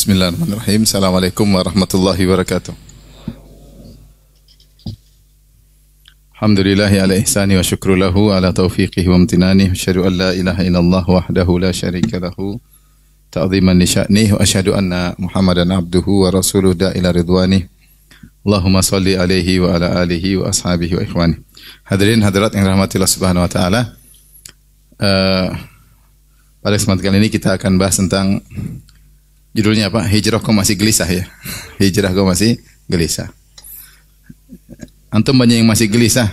Bismillahirrahmanirrahim. Assalamualaikum warahmatullahi wabarakatuh. Alhamdulillahi ala ihsani wa syukru lahu ala taufiqihi wa amtinani. Asyhadu an la ilaha illallah wahdahu la syarika lahu ta'ziman li sya'nih wa asyhadu anna Muhammadan abduhu wa rasuluhu ila ridwani. Allahumma salli alaihi wa ala alihi wa ashabihi wa ikhwani. Hadirin hadirat yang rahmati Allah Subhanahu wa taala. Pada kesempatan kali ini kita akan bahas tentang judulnya apa? Hijrah kok masih gelisah ya? Hijrah kok masih gelisah. Antum banyak yang masih gelisah?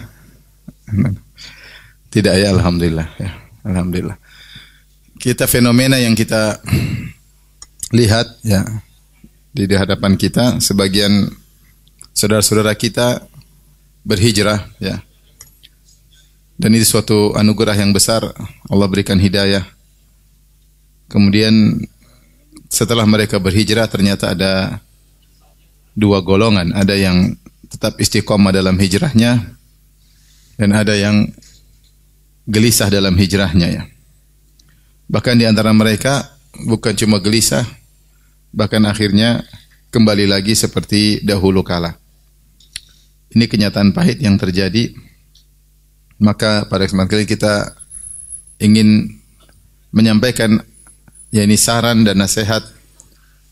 Tidak ya, alhamdulillah ya. Alhamdulillah. Kita fenomena yang kita lihat ya di hadapan kita, sebagian saudara-saudara kita berhijrah ya. Dan ini suatu anugerah yang besar, Allah berikan hidayah. Kemudian setelah mereka berhijrah ternyata ada dua golongan, ada yang tetap istiqomah dalam hijrahnya dan ada yang gelisah dalam hijrahnya ya. Bahkan di antara mereka bukan cuma gelisah, bahkan akhirnya kembali lagi seperti dahulu kala. Ini kenyataan pahit yang terjadi. Maka pada kesempatan kali kita ingin menyampaikan ya ini saran dan nasihat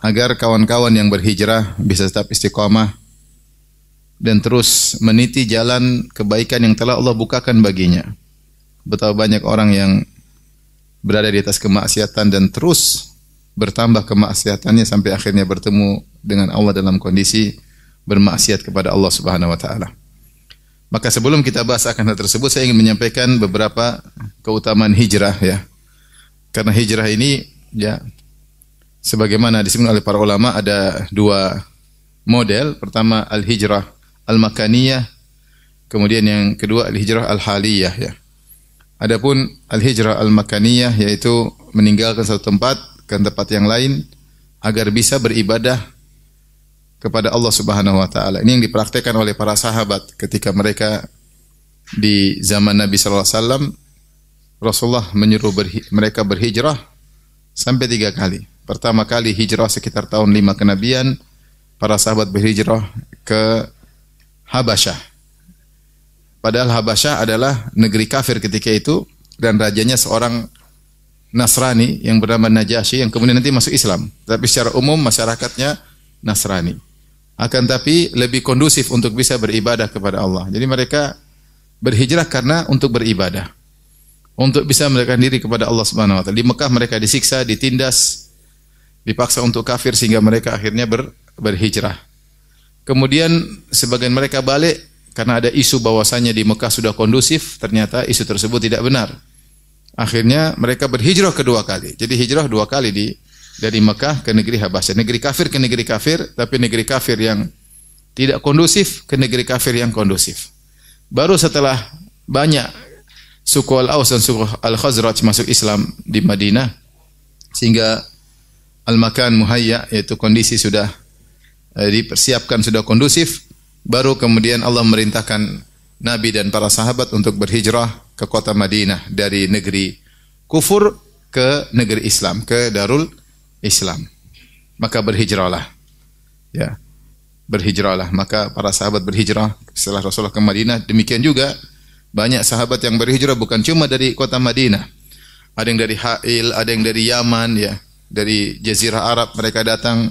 agar kawan-kawan yang berhijrah bisa tetap istiqamah dan terus meniti jalan kebaikan yang telah Allah bukakan baginya. Betapa banyak orang yang berada di atas kemaksiatan dan terus bertambah kemaksiatannya sampai akhirnya bertemu dengan Allah dalam kondisi bermaksiat kepada Allah Subhanahu wa taala. Maka sebelum kita bahas akan hal tersebut, saya ingin menyampaikan beberapa keutamaan hijrah ya. Karena hijrah ini ya, sebagaimana disebut oleh para ulama ada dua model. Pertama al-hijrah al-makaniyah, kemudian yang kedua al-hijrah al-haliyah ya. Adapun al-hijrah al-makaniyah yaitu meninggalkan satu tempat ke tempat yang lain agar bisa beribadah kepada Allah Subhanahu wa taala. Ini yang dipraktikkan oleh para sahabat ketika mereka di zaman Nabi sallallahu alaihi wasallam. Rasulullah menyuruh mereka berhijrah sampai 3 kali. Pertama kali hijrah sekitar tahun 5 kenabian, para sahabat berhijrah ke Habasyah. Padahal Habasyah adalah negeri kafir ketika itu dan rajanya seorang Nasrani yang bernama Najasyi yang kemudian nanti masuk Islam. Tapi secara umum masyarakatnya Nasrani. Akan tapi lebih kondusif untuk bisa beribadah kepada Allah. Jadi mereka berhijrah karena untuk beribadah. Untuk bisa mendekatkan diri kepada Allah Subhanahu wa taala. Di Mekah mereka disiksa, ditindas, dipaksa untuk kafir sehingga mereka akhirnya berhijrah. Kemudian sebagian mereka balik karena ada isu bahwasanya di Mekah sudah kondusif, ternyata isu tersebut tidak benar. Akhirnya mereka berhijrah kedua kali. Jadi hijrah 2 kali dari Mekah ke negeri Habasyah. Negeri kafir ke negeri kafir, tapi negeri kafir yang tidak kondusif ke negeri kafir yang kondusif. Baru setelah banyak suku Al-Aus dan suku Al-Khazraj masuk Islam di Madinah, sehingga al-makan muhayya, yaitu kondisi sudah dipersiapkan, sudah kondusif, baru kemudian Allah merintahkan Nabi dan para sahabat untuk berhijrah ke kota Madinah dari negeri kufur ke negeri Islam, ke Darul Islam. Maka berhijrahlah. Ya. Berhijrahlah. Maka para sahabat berhijrah setelah Rasulullah ke Madinah. Demikian juga banyak sahabat yang berhijrah bukan cuma dari kota Madinah. Ada yang dari Ha'il, ada yang dari Yaman ya, dari Jazirah Arab mereka datang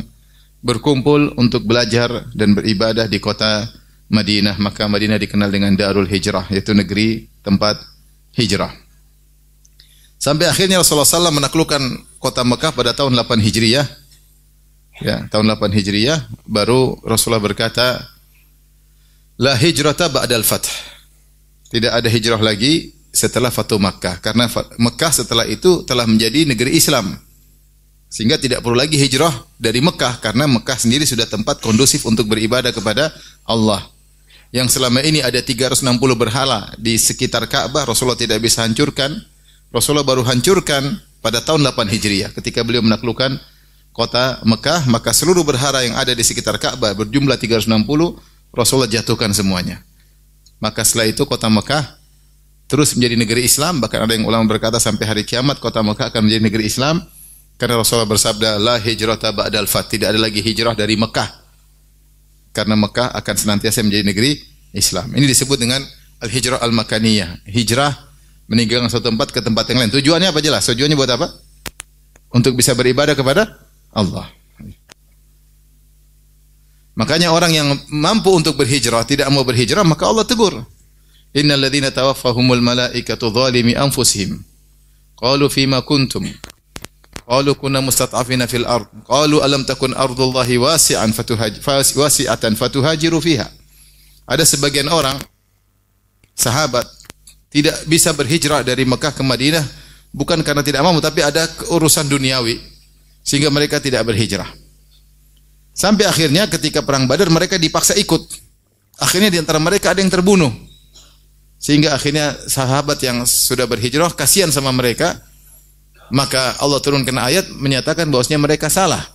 berkumpul untuk belajar dan beribadah di kota Madinah. Maka Madinah dikenal dengan Darul Hijrah, yaitu negeri tempat hijrah. Sampai akhirnya Rasulullah SAW menaklukkan kota Mekah pada tahun 8 Hijriyah. Ya, tahun 8 Hijriyah baru Rasulullah berkata, "La hijrata ba'dal fath." Tidak ada hijrah lagi setelah Fatu Makkah, karena Mekah setelah itu telah menjadi negeri Islam. Sehingga tidak perlu lagi hijrah dari Mekah karena Mekah sendiri sudah tempat kondusif untuk beribadah kepada Allah. Yang selama ini ada 360 berhala di sekitar Ka'bah, Rasulullah tidak bisa hancurkan. Rasulullah baru hancurkan pada tahun 8 Hijriah ketika beliau menaklukkan kota Mekah, maka seluruh berhala yang ada di sekitar Ka'bah berjumlah 360 Rasulullah jatuhkan semuanya. Maka setelah itu kota Mekah terus menjadi negeri Islam, bahkan ada yang ulama berkata sampai hari kiamat kota Mekah akan menjadi negeri Islam Karena Rasulullah bersabda, la hijrata ba'dal fath, tidak ada lagi hijrah dari Mekah. Karena Mekah akan senantiasa menjadi negeri Islam. Ini disebut dengan al-hijrah al-makaniyah. Hijrah meninggalkan suatu tempat ke tempat yang lain. Tujuannya apa jelas? Tujuannya buat apa? Untuk bisa beribadah kepada Allah. Makanya orang yang mampu untuk berhijrah tidak mau berhijrah, maka Allah tegur. Innal ladzina tawaffahumul malaikatu zalimi anfusihim. Qalu fima kuntum? Qalu kunna mustat'afina fil ard. Qalu alam takun ardullahi wasi'atan fatuhajiru fiha. Ada sebagian orang sahabat tidak bisa berhijrah dari Mekah ke Madinah bukan karena tidak mampu, tapi ada urusan duniawi sehingga mereka tidak berhijrah. Sampai akhirnya ketika perang Badar mereka dipaksa ikut. Akhirnya di antara mereka ada yang terbunuh. Sehingga akhirnya sahabat yang sudah berhijrah kasihan sama mereka. Maka Allah turunkan ayat menyatakan bahwasanya mereka salah.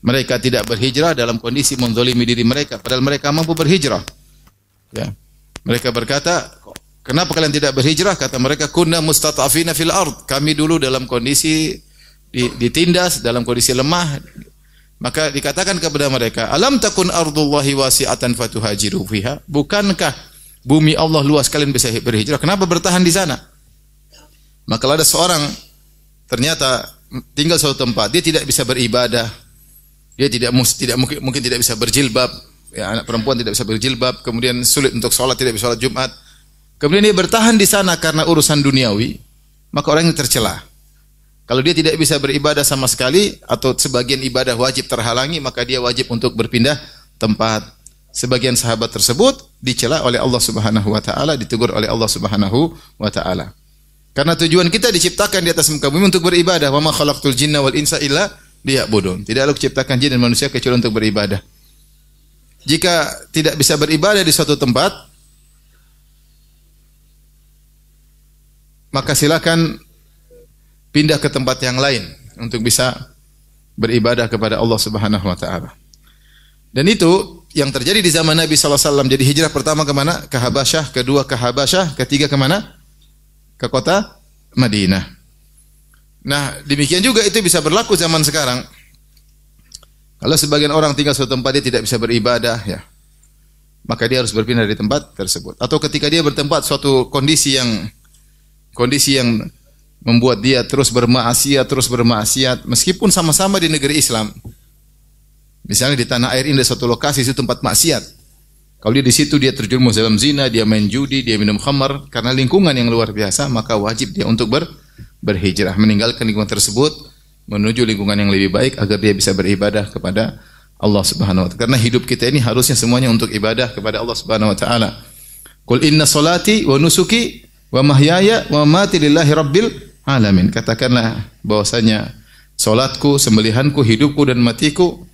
Mereka tidak berhijrah dalam kondisi menzalimi diri mereka padahal mereka mampu berhijrah. Ya. Mereka berkata, "Kenapa kalian tidak berhijrah?" Kata mereka, "Kunna mustata'afina fil ard." Kami dulu dalam kondisi ditindas, dalam kondisi lemah. Maka dikatakan kepada mereka, "Alam takun ardullahi wasi'atan fatuhajiru fiha?" Bukankah bumi Allah luas kalian bisa berhijrah? Kenapa bertahan di sana? Maka ada seorang ternyata tinggal suatu tempat, dia tidak bisa beribadah, dia mungkin tidak bisa berjilbab, ya, anak perempuan tidak bisa berjilbab, kemudian sulit untuk sholat, tidak bisa sholat Jumat, kemudian dia bertahan di sana karena urusan duniawi, maka orang yang tercela. Kalau dia tidak bisa beribadah sama sekali atau sebagian ibadah wajib terhalangi, maka dia wajib untuk berpindah tempat. Sebagian sahabat tersebut dicela oleh Allah Subhanahu wa taala, ditegur oleh Allah Subhanahu wa taala. Karena tujuan kita diciptakan di atas muka bumi untuk beribadah. Wa ma khalaqtul jinna wal insa illa liya'budun. Tidak ada diciptakan jin dan manusia kecuali untuk beribadah. Jika tidak bisa beribadah di suatu tempat, maka silakan pindah ke tempat yang lain untuk bisa beribadah kepada Allah Subhanahu wa taala. Dan itu yang terjadi di zaman Nabi sallallahu alaihi wasallam. Jadi hijrah pertama ke mana? Ke Habasyah, kedua ke Habasyah, ketiga ke mana? Ke kota Madinah. Nah, demikian juga itu bisa berlaku zaman sekarang. Kalau sebagian orang tinggal suatu tempat dia tidak bisa beribadah, ya, maka dia harus berpindah dari tempat tersebut. Atau ketika dia bertempat suatu kondisi yang membuat dia terus bermaksiat, meskipun sama-sama di negeri Islam. Misalnya di tanah air ini ada suatu lokasi itu tempat maksiat. Kalau dia di situ dia terjerumus dalam zina, dia main judi, dia minum khamar karena lingkungan yang luar biasa, maka wajib dia untuk berhijrah, meninggalkan lingkungan tersebut menuju lingkungan yang lebih baik agar dia bisa beribadah kepada Allah Subhanahu wa taala. Karena hidup kita ini harusnya semuanya untuk ibadah kepada Allah Subhanahu wa taala. Qul inna salati wa nusuki wa mahyaya wa mamati lillahi rabbil alamin. Katakanlah bahwasanya salatku, sembelihanku, hidupku dan matiku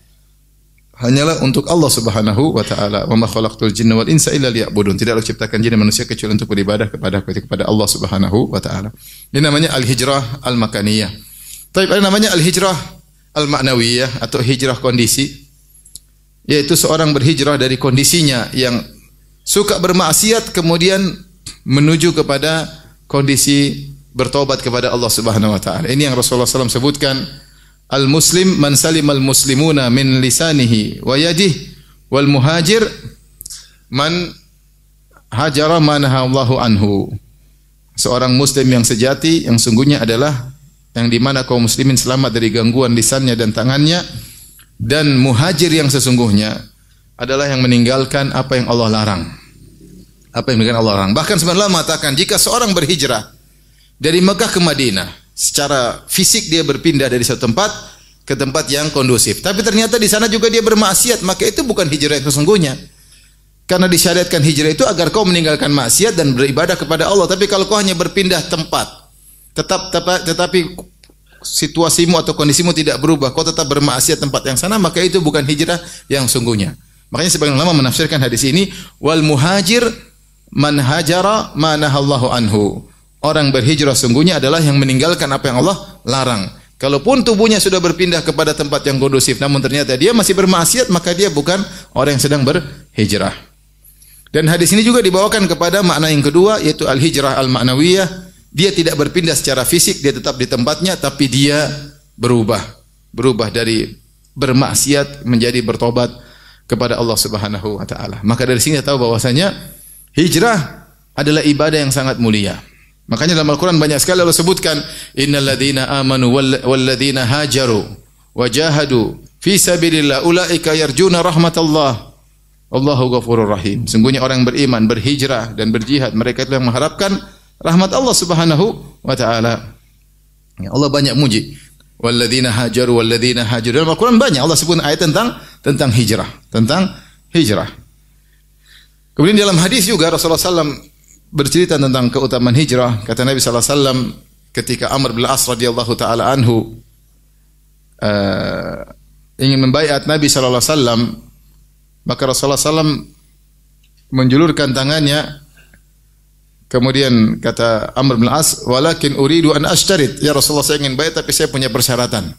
hanyalah untuk Allah Subhanahu wa taala. Wa ma khalaqtul jinna wal insa illa liya'budun. Tidaklah ciptakan jin dan manusia kecuali untuk beribadah kepada Allah Subhanahu wa taala. Ini namanya al-hijrah al-makaniyah. Tapi ada namanya al-hijrah al-ma'nawiyah atau hijrah kondisi. Yaitu seorang berhijrah dari kondisinya yang suka bermaksiat kemudian menuju kepada kondisi bertobat kepada Allah Subhanahu wa taala. Ini yang Rasulullah SAW sebutkan, al-muslim man salimal muslimuna min lisanihi wa yadihi wal muhajir man hajara ma nahallahu anhu. Seorang muslim yang sejati yang sungguhnya adalah yang di mana kaum muslimin selamat dari gangguan lisannya dan tangannya, dan muhajir yang sesungguhnya adalah yang meninggalkan apa yang Allah larang. Apa yang meninggalkan Allah larang. Bahkan sebenarnya mengatakan jika seorang berhijrah dari Mekah ke Madinah, secara fisik dia berpindah dari satu tempat ke tempat yang kondusif, tapi ternyata di sana juga dia bermaksiat, maka itu bukan hijrah yang sesungguhnya. Karena disyariatkan hijrah itu agar kau meninggalkan maksiat dan beribadah kepada Allah. Tapi kalau kau hanya berpindah tempat, tetapi situasimu atau kondisimu tidak berubah, kau tetap bermaksiat tempat yang sana, maka itu bukan hijrah yang sungguhnya. Makanya sebagian ulama menafsirkan hadis ini, wal muhajir man hajara ma nahallahu anhu. Orang berhijrah sungguhnya adalah yang meninggalkan apa yang Allah larang. Kalaupun tubuhnya sudah berpindah kepada tempat yang kondusif, namun ternyata dia masih bermaksiat, maka dia bukan orang yang sedang berhijrah. Dan hadis ini juga dibawakan kepada makna yang kedua, yaitu al-hijrah al-ma'nawiyah. Dia tidak berpindah secara fisik, dia tetap di tempatnya, tapi dia berubah dari bermaksiat menjadi bertobat kepada Allah Subhanahu wa taala. Maka dari sini kita tahu bahwasanya hijrah adalah ibadah yang sangat mulia. Makanya dalam Al-Qur'an banyak sekali Allah sebutkan innal ladzina amanu wal ladzina hajaru wajahadu fi sabilillah ulaika yarjuna rahmatallah. Allahu ghafurur rahim. Sungguhnya orang beriman, berhijrah dan berjihad, mereka itu yang mengharapkan rahmat Allah Subhanahu wa taala. Ya, Allah banyak muji. Walladzina hajaru walladzina hajaru. Dalam Al-Qur'an banyak Allah sebut ayat tentang hijrah, Kemudian dalam hadis juga Rasulullah SAW bercerita tentang keutamaan hijrah. Kata Nabi SAW ketika Amr bin As radhiyallahu taala anhu ingin membaiat Nabi SAW, maka Rasulullah SAW menjulurkan tangannya. Kemudian kata Amr bin As, "Walakin uridu an ashtarit." Ya Rasulullah, saya ingin bayar tapi saya punya persyaratan.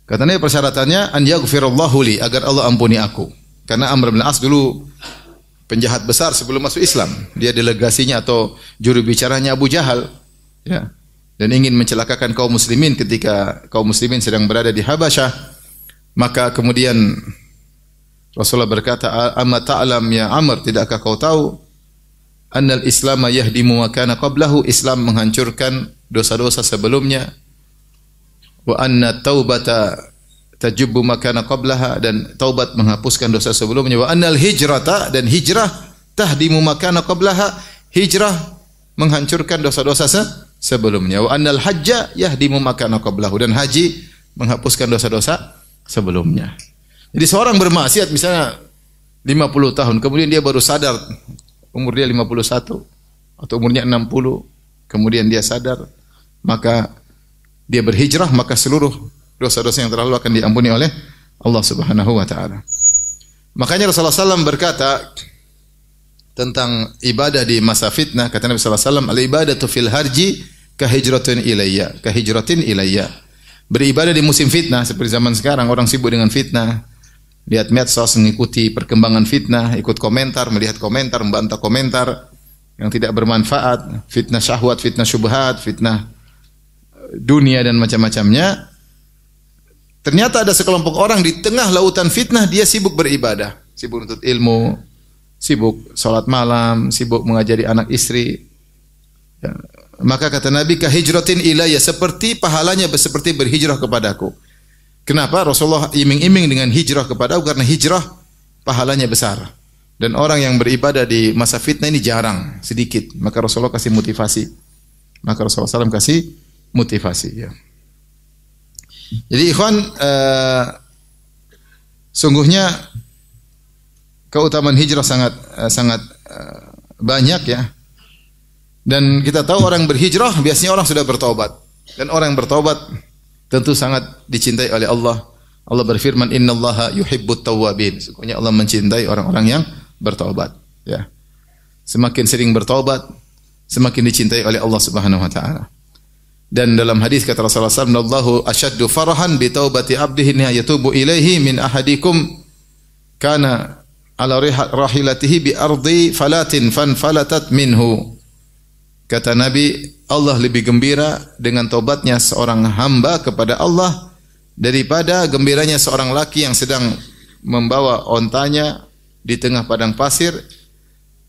Katanya persyaratannya an yaghfirallahu li, agar Allah ampuni aku. Karena Amr bin As dulu penjahat besar sebelum masuk Islam. Dia delegasinya atau juru bicaranya Abu Jahal, ya. Dan ingin mencelakakan kaum muslimin ketika kaum muslimin sedang berada di Habasyah. Maka kemudian Rasulullah berkata, "Amma ta'lam ya Amr, tidakkah kau tahu annal Islam yahdimu ma kana qablahu?" Islam menghancurkan dosa-dosa sebelumnya. Wa anna taubata tajubbu ma kana qablaha, dan taubat menghapuskan dosa sebelumnya. Wa annal hijrata, dan hijrah tahdimu ma kana qablaha, hijrah menghancurkan dosa-dosa sebelumnya. Wa annal hajja yahdimu ma kana qablahu, dan haji menghapuskan dosa-dosa sebelumnya. Jadi seorang bermaksiat misalnya 50 tahun, kemudian dia baru sadar umur dia 51 atau umurnya 60, kemudian dia sadar, maka dia berhijrah, maka seluruh dosa-dosa yang terlalu akan diampuni oleh Allah Subhanahu wa taala. Makanya Rasulullah SAW berkata tentang ibadah di masa fitnah, kata Nabi sallallahu alaihi wasallam, "Al-ibadatu fil harji ka hijratin ilayya." Beribadah di musim fitnah seperti zaman sekarang, orang sibuk dengan fitnah. Lihat medsos, mengikuti perkembangan fitnah, ikut komentar, melihat komentar, membantah komentar yang tidak bermanfaat, fitnah syahwat, fitnah syubhat, fitnah dunia dan macam-macamnya. Ternyata ada sekelompok orang di tengah lautan fitnah, dia sibuk beribadah, sibuk menuntut ilmu, sibuk salat malam, sibuk mengajari anak istri. Ya. Maka kata Nabi, "Ka hijratin ilayya," seperti pahalanya seperti berhijrah kepadaku. Kenapa Rasulullah iming-iming dengan hijrah kepadaku? Karena hijrah pahalanya besar. Dan orang yang beribadah di masa fitnah ini jarang, sedikit. Maka Rasulullah kasih motivasi. Maka Rasulullah SAW kasih motivasi. Ya. Jadi ikhwan, sungguhnya keutamaan hijrah sangat banyak ya. Dan kita tahu orang berhijrah biasanya orang sudah bertaubat. Dan orang yang bertaubat tentu sangat dicintai oleh Allah. Allah berfirman, "Innallaha yuhibbut tawwabin." Sesungguhnya Allah mencintai orang-orang yang bertaubat, ya. Semakin sering bertaubat, semakin dicintai oleh Allah Subhanahu wa taala. Dan dalam hadis kata Rasulullah sallallahu alaihi wasallam, "Allahu ashaddu farahan bi taubati 'abdihi yatubu ilaihi min ahadikum kana ala rahilatihi bi ardi falatin fanfalatat minhu." Kata Nabi, Allah lebih gembira dengan taubatnya seorang hamba kepada Allah daripada gembiranya seorang laki yang sedang membawa ontanya di tengah padang pasir,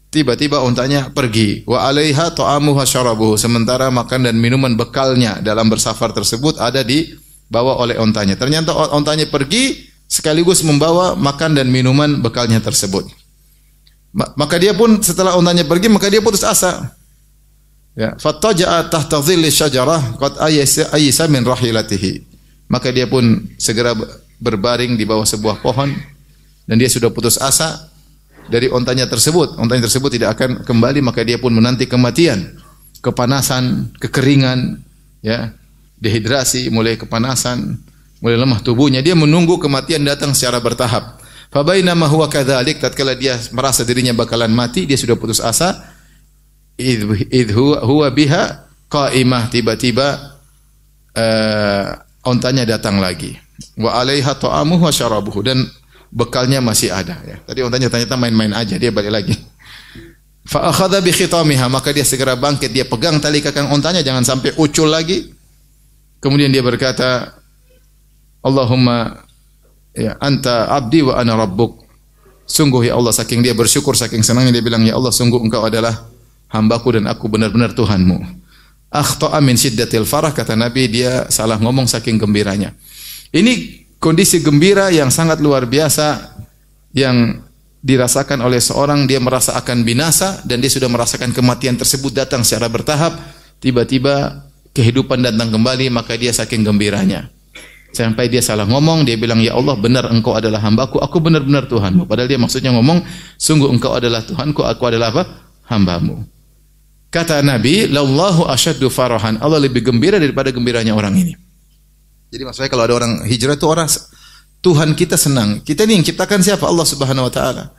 tiba-tiba ontanya pergi. Wa 'alaiha ta'amuha syarabuhu, sementara makan dan minuman bekalnya dalam bersafar tersebut ada di bawah oleh ontanya. Ternyata ontanya pergi sekaligus membawa makan dan minuman bekalnya tersebut. Maka dia pun setelah ontanya pergi, maka dia putus asa. Ya, fattaja'a tahta dhilli syajarah qad ayisa min rahilatihi. Maka dia pun segera berbaring di bawah sebuah pohon dan dia sudah putus asa dari ontanya tersebut. Ontanya tersebut tidak akan kembali, maka dia pun menanti kematian, kepanasan, kekeringan, ya, dehidrasi, mulai kepanasan, mulai lemah tubuhnya. Dia menunggu kematian datang secara bertahap. Fa bainama huwa kadzalik, tatkala dia merasa dirinya bakalan mati, dia sudah putus asa. Huwa biha qaimah, tiba-tiba ontanya datang lagi. Wa 'alaiha ta'amuhu wa syarabuhu, dan bekalnya masih ada ya. Tadi ontanya ternyata main-main aja, dia balik lagi. Fa akhadha bi khitamiha, maka dia segera bangkit, dia pegang tali kekang ontanya jangan sampai ucul lagi. Kemudian dia berkata, Allahumma ya anta abdi wa ana rabbuk. Sungguh ya Allah, saking dia bersyukur, saking senangnya dia bilang, ya Allah sungguh engkau adalah hambaku dan aku benar-benar Tuhanmu. Akhta'a min syiddatil farah, kata Nabi, dia salah ngomong saking gembiranya. Ini kondisi gembira yang sangat luar biasa yang dirasakan oleh seorang. Dia merasa akan binasa dan dia sudah merasakan kematian tersebut datang secara bertahap. Tiba-tiba kehidupan datang kembali, maka dia saking gembiranya. Sampai dia salah ngomong, dia bilang, ya Allah benar engkau adalah hambaku, aku benar-benar Tuhanmu. Padahal dia maksudnya ngomong, sungguh engkau adalah Tuhanku, aku adalah apa? Hambamu. Kata Nabi, lallahu asyaddu farahan, Allah lebih gembira daripada gembiranya orang ini. Jadi maksudnya kalau ada orang hijrah itu orang, Tuhan kita senang. Kita ini yang ciptakan siapa? Allah Subhanahu wa taala.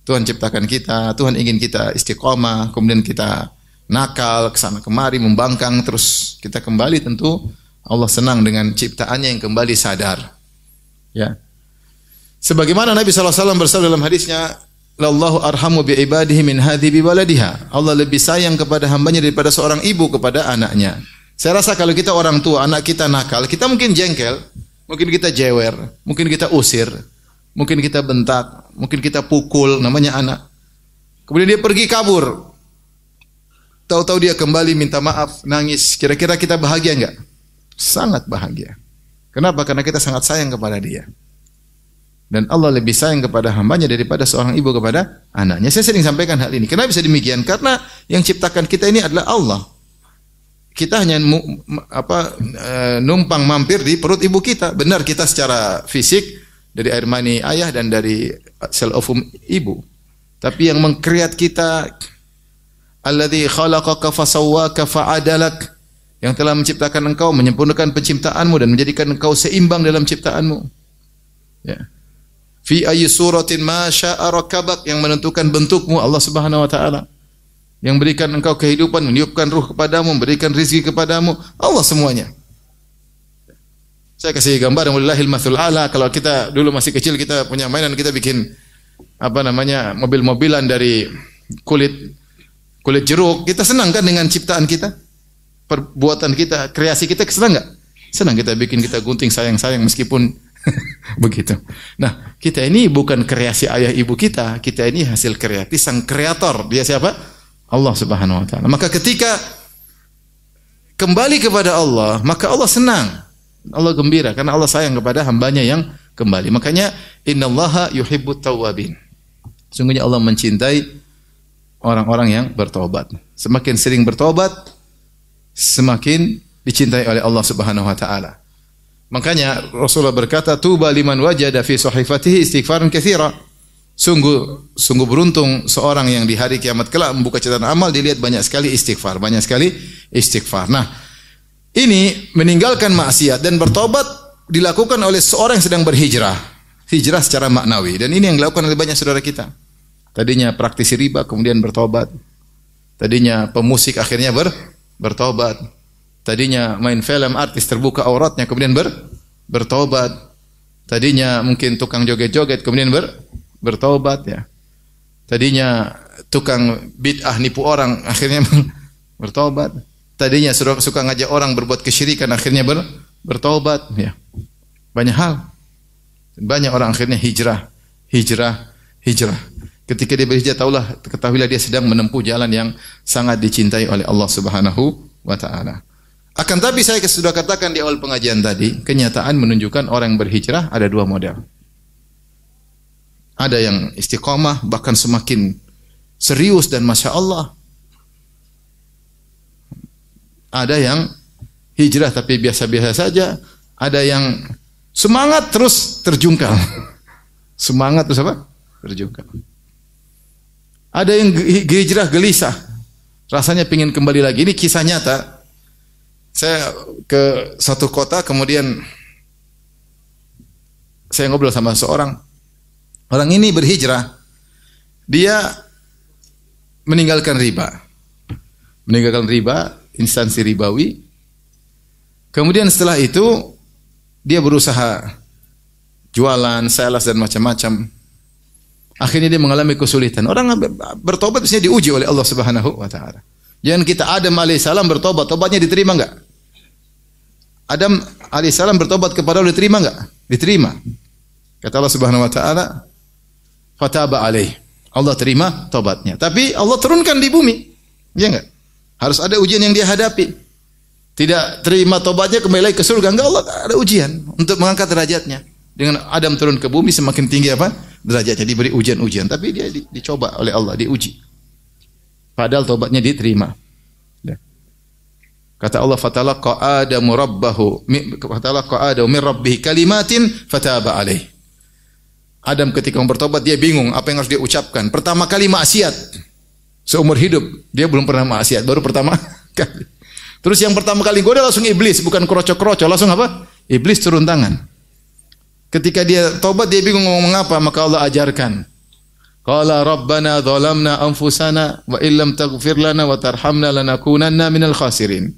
Tuhan ciptakan kita, Tuhan ingin kita istiqomah, kemudian kita nakal kesana kemari, membangkang, terus kita kembali, tentu Allah senang dengan ciptaannya yang kembali sadar. Ya. Sebagaimana Nabi SAW bersabda dalam hadisnya, "Lallahu arhamu bi ibadihi min hadhi bi waladiha." Allah lebih sayang kepada hambanya daripada seorang ibu kepada anaknya. Saya rasa kalau kita orang tua, anak kita nakal, kita mungkin jengkel, mungkin kita jewer, mungkin kita usir, mungkin kita bentak, mungkin kita pukul, namanya anak. Kemudian dia pergi kabur. Tahu-tahu dia kembali minta maaf, nangis. Kira-kira kita bahagia enggak? Sangat bahagia. Kenapa? Karena kita sangat sayang kepada dia. Dan Allah lebih sayang kepada hambanya daripada seorang ibu kepada anaknya. Saya sering sampaikan hal ini. Kenapa bisa demikian? Karena yang ciptakan kita ini adalah Allah. Kita hanya numpang mampir di perut ibu kita. Benar, kita secara fisik dari air mani ayah dan dari sel ovum ibu. Tapi yang mengkreat kita, alladzi khalaqaka fasawwaka fa'adalak, yang telah menciptakan engkau, menyempurnakan penciptaanmu dan menjadikan engkau seimbang dalam ciptaanmu. Ya. Fi ayyi suratin ma syaa rakabak, yang menentukan bentukmu Allah Subhanahu wa taala. Yang berikan engkau kehidupan, meniupkan ruh kepadamu, memberikan rezeki kepadamu, Allah semuanya. Saya kasih gambar, wallahil matsul ala. Kalau kita dulu masih kecil, kita punya mainan, kita bikin mobil-mobilan dari kulit jeruk. Kita senang kan dengan ciptaan kita? Perbuatan kita, kreasi kita, senang enggak? Senang, kita bikin, kita gunting sayang-sayang meskipun begitu. Nah, kita ini bukan kreasi ayah ibu kita ini hasil kreasi sang kreator. Dia siapa? Allah Subhanahu wa taala. Maka ketika kembali kepada Allah, maka Allah senang. Allah gembira karena Allah sayang kepada hambanya yang kembali. Makanya innallaha yuhibbut tawwabin. Sungguhnya Allah mencintai orang-orang yang bertobat. Semakin sering bertobat, semakin dicintai oleh Allah Subhanahu wa taala. Makanya Rasulullah berkata, "Tuba liman wajada fi sahifatihi istighfaran katsira." Sungguh beruntung seorang yang di hari kiamat kelak membuka catatan amal, dilihat banyak sekali istighfar. Nah, ini meninggalkan maksiat dan bertobat dilakukan oleh seorang yang sedang berhijrah. Hijrah secara maknawi, dan ini yang dilakukan oleh banyak saudara kita. Tadinya praktisi riba, kemudian bertobat. Tadinya pemusik, akhirnya bertobat. Tadinya main film, artis, terbuka auratnya, kemudian bertobat. Tadinya mungkin tukang joget-joget, kemudian bertobat, ya. Tadinya tukang bid'ah, nipu orang, akhirnya bertobat. Tadinya suka ngajak orang berbuat kesyirikan, akhirnya bertobat, ya. Banyak hal. Banyak orang akhirnya hijrah. Ketika dia berhijrah, ketahuilah dia sedang menempuh jalan yang sangat dicintai oleh Allah Subhanahu wa taala. Akan tapi saya sudah katakan di awal pengajian tadi, kenyataan menunjukkan orang yang berhijrah ada dua model. Ada yang istiqomah, bahkan semakin serius dan Masya Allah. Ada yang hijrah tapi biasa-biasa saja. Ada yang semangat terus terjungkal. Semangat terus apa? Terjungkal. Ada yang hijrah gelisah. Rasanya ingin kembali lagi. Ini kisah nyata. Saya ke satu kota, kemudian saya ngobrol sama seorang. Orang ini berhijrah. Dia meninggalkan riba. Instansi ribawi. Kemudian setelah itu dia berusaha jualan, sales dan macam-macam. Akhirnya dia mengalami kesulitan. Orang bertobat biasanya diuji oleh Allah Subhanahu wa taala. Jangan kita Adam alaihissalam bertobat, tobatnya diterima enggak? Adam alaihissalam bertobat kepada Allah, diterima enggak? Diterima. Kata Allah Subhanahu wa taala, "Fataba alaih." Allah terima tobatnya. Tapi Allah turunkan di bumi. Ya enggak? Harus ada ujian yang dia hadapi. Tidak terima tobatnya kembali lagi ke surga. Enggak, Allah ada ujian untuk mengangkat derajatnya. Dengan Adam turun ke bumi semakin tinggi apa? Derajatnya, diberi ujian-ujian. Tapi dia dicoba oleh Allah, diuji. Padahal tobatnya diterima. Ya. Kata Allah, "Fatalaqa Adamu rabbahu min rabbih kalimatin fataba alaih." Adam ketika mau bertobat dia bingung apa yang harus dia ucapkan. Pertama kali maksiat. Seumur hidup dia belum pernah maksiat, baru pertama kali. Terus yang pertama kali goda langsung iblis, bukan kroco-kroco, langsung apa? Iblis turun tangan. Ketika dia tobat dia bingung ngomong apa, maka Allah ajarkan. Qala rabbana dhalamna anfusana wa illam taghfir lana wa tarhamna lanakunanna minal khasirin.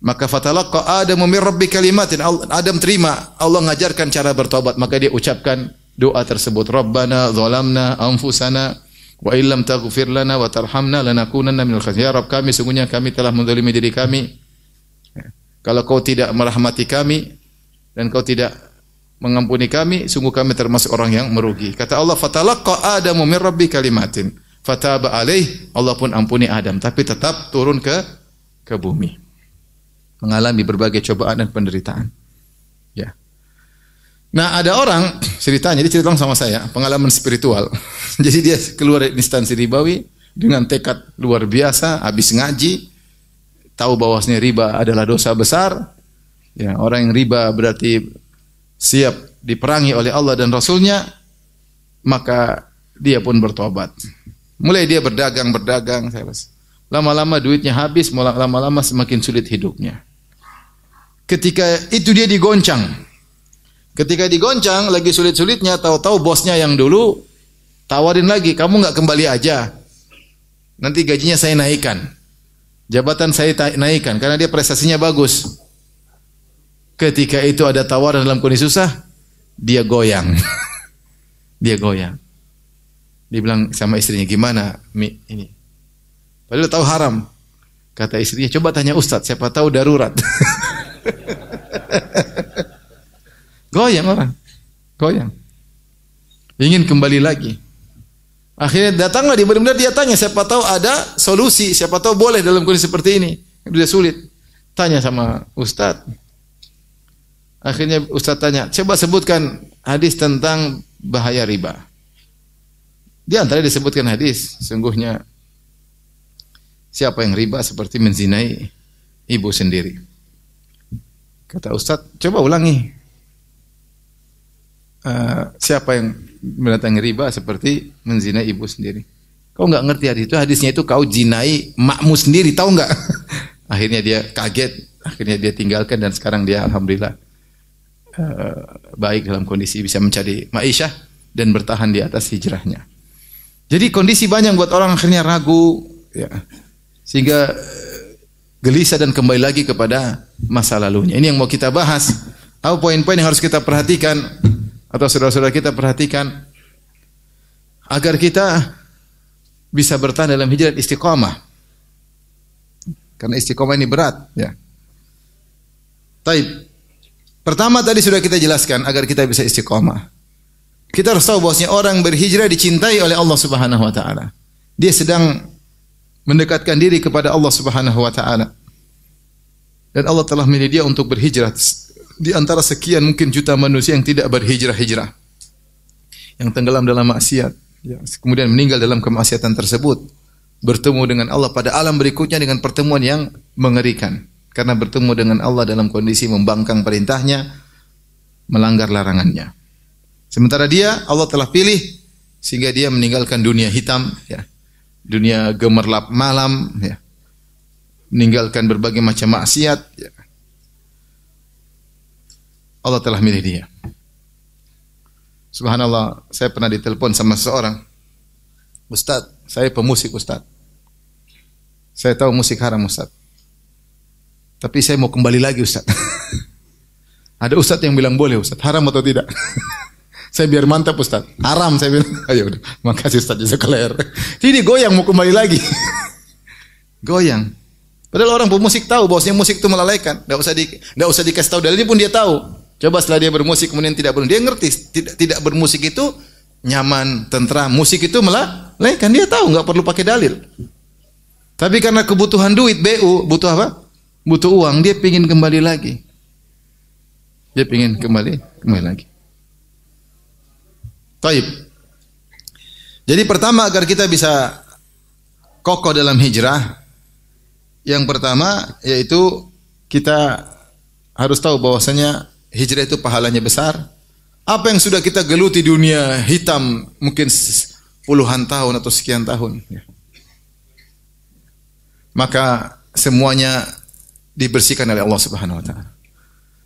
Maka fatalaqa Adamu min rabbi kalimatin. Adam terima, Allah mengajarkan cara bertobat, maka dia ucapkan doa tersebut. Rabbana dhalamna anfusana wa illam taghfir lana wa tarhamna lanakunanna minal khasirin. Ya Rabb kami, sungguhnya kami telah menzalimi diri kami. Kalau kau tidak merahmati kami dan kau tidak mengampuni kami, sungguh kami termasuk orang yang merugi. Kata Allah, fatalaqa Adamu min rabbi kalimatin fataba alaih. Allah pun ampuni Adam, tapi tetap turun ke bumi. Mengalami berbagai cobaan dan penderitaan. Ya. Nah, ada orang ceritanya, dia cerita sama saya, pengalaman spiritual. Jadi dia keluar dari instansi ribawi dengan tekad luar biasa, habis ngaji, tahu bahwasanya riba adalah dosa besar. Ya, orang yang riba berarti siap diperangi oleh Allah dan Rasulnya, maka dia pun bertobat. Mulai dia berdagang, lama-lama duitnya habis, lama-lama semakin sulit hidupnya. Ketika itu dia digoncang. Ketika digoncang, lagi sulit-sulitnya, tahu-tahu bosnya yang dulu tawarin lagi, kamu nggak kembali aja, nanti gajinya saya naikkan, jabatan saya naikkan, karena dia prestasinya bagus. Ketika itu ada tawaran dalam kondisi susah, dia goyang. Dia goyang. Dia bilang sama istrinya, gimana Mi ini? Padahal tahu haram. Kata istrinya, coba tanya Ustadz, siapa tahu darurat. Goyang orang. Goyang. Ingin kembali lagi. Akhirnya datanglah dia, benar-benar dia tanya, siapa tahu ada solusi, siapa tahu boleh dalam kondisi seperti ini. Sudah sulit. Tanya sama Ustadz. Akhirnya Ustaz tanya, coba sebutkan hadis tentang bahaya riba. Di antara disebutkan hadis, sungguhnya siapa yang riba seperti menzinai ibu sendiri. Kata Ustaz, coba ulangi. Siapa yang mendatangi riba seperti menzinai ibu sendiri. Kau enggak ngerti hadis itu, hadisnya itu kau zinai makmu sendiri, tahu enggak? Akhirnya dia kaget, akhirnya dia tinggalkan dan sekarang dia alhamdulillah baik dalam kondisi bisa mencari ma'isyah dan bertahan di atas hijrahnya. Jadi kondisi banyak buat orang akhirnya ragu, ya, sehingga gelisah dan kembali lagi kepada masa lalunya. Ini yang mau kita bahas. Apa poin-poin yang harus kita perhatikan atau saudara-saudara kita perhatikan agar kita bisa bertahan dalam hijrah istiqamah. Karena istiqamah ini berat, ya. Taib. Pertama tadi sudah kita jelaskan agar kita bisa istiqamah. Kita harus tahu bahwasanya orang berhijrah dicintai oleh Allah Subhanahu wa taala. Dia sedang mendekatkan diri kepada Allah Subhanahu wa taala. Dan Allah telah memilih dia untuk berhijrah di antara sekian mungkin juta manusia yang tidak berhijrah-hijrah. Yang tenggelam dalam maksiat, ya, kemudian meninggal dalam kemaksiatan tersebut, bertemu dengan Allah pada alam berikutnya dengan pertemuan yang mengerikan. Karena bertemu dengan Allah dalam kondisi membangkang perintahnya, melanggar larangannya. Sementara dia, Allah telah pilih sehingga dia meninggalkan dunia hitam, ya, dunia gemerlap malam, ya, meninggalkan berbagai macam maksiat. Ya. Allah telah milih dia. Subhanallah, saya pernah ditelepon sama seseorang, Ustaz, saya pemusik Ustaz. Saya tahu musik haram Ustaz. Tapi saya mau kembali lagi Ustaz. Ada Ustaz yang bilang boleh Ustaz, haram atau tidak? Saya biar mantap Ustaz, haram saya bilang. Ayo udah, makasih Ustaz jazakallahu khair. Jadi goyang mau kembali lagi. Goyang. Padahal orang pemusik tahu bahwasanya musik itu melalaikan. Enggak usah dikasih tahu dalilnya pun dia tahu. Coba setelah dia bermusik kemudian tidak bermusik, dia ngerti tidak bermusik itu nyaman, tentram. Musik itu melalaikan, dia tahu, enggak perlu pakai dalil. Tapi karena kebutuhan duit, BU, butuh apa? Butuh uang, dia pingin kembali lagi. Dia pingin kembali lagi. Taib. Jadi pertama agar kita bisa kokoh dalam hijrah, yang pertama yaitu kita harus tahu bahwasanya hijrah itu pahalanya besar. Apa yang sudah kita geluti dunia hitam mungkin puluhan tahun atau sekian tahun, maka semuanya dibersihkan oleh Allah Subhanahu wa taala.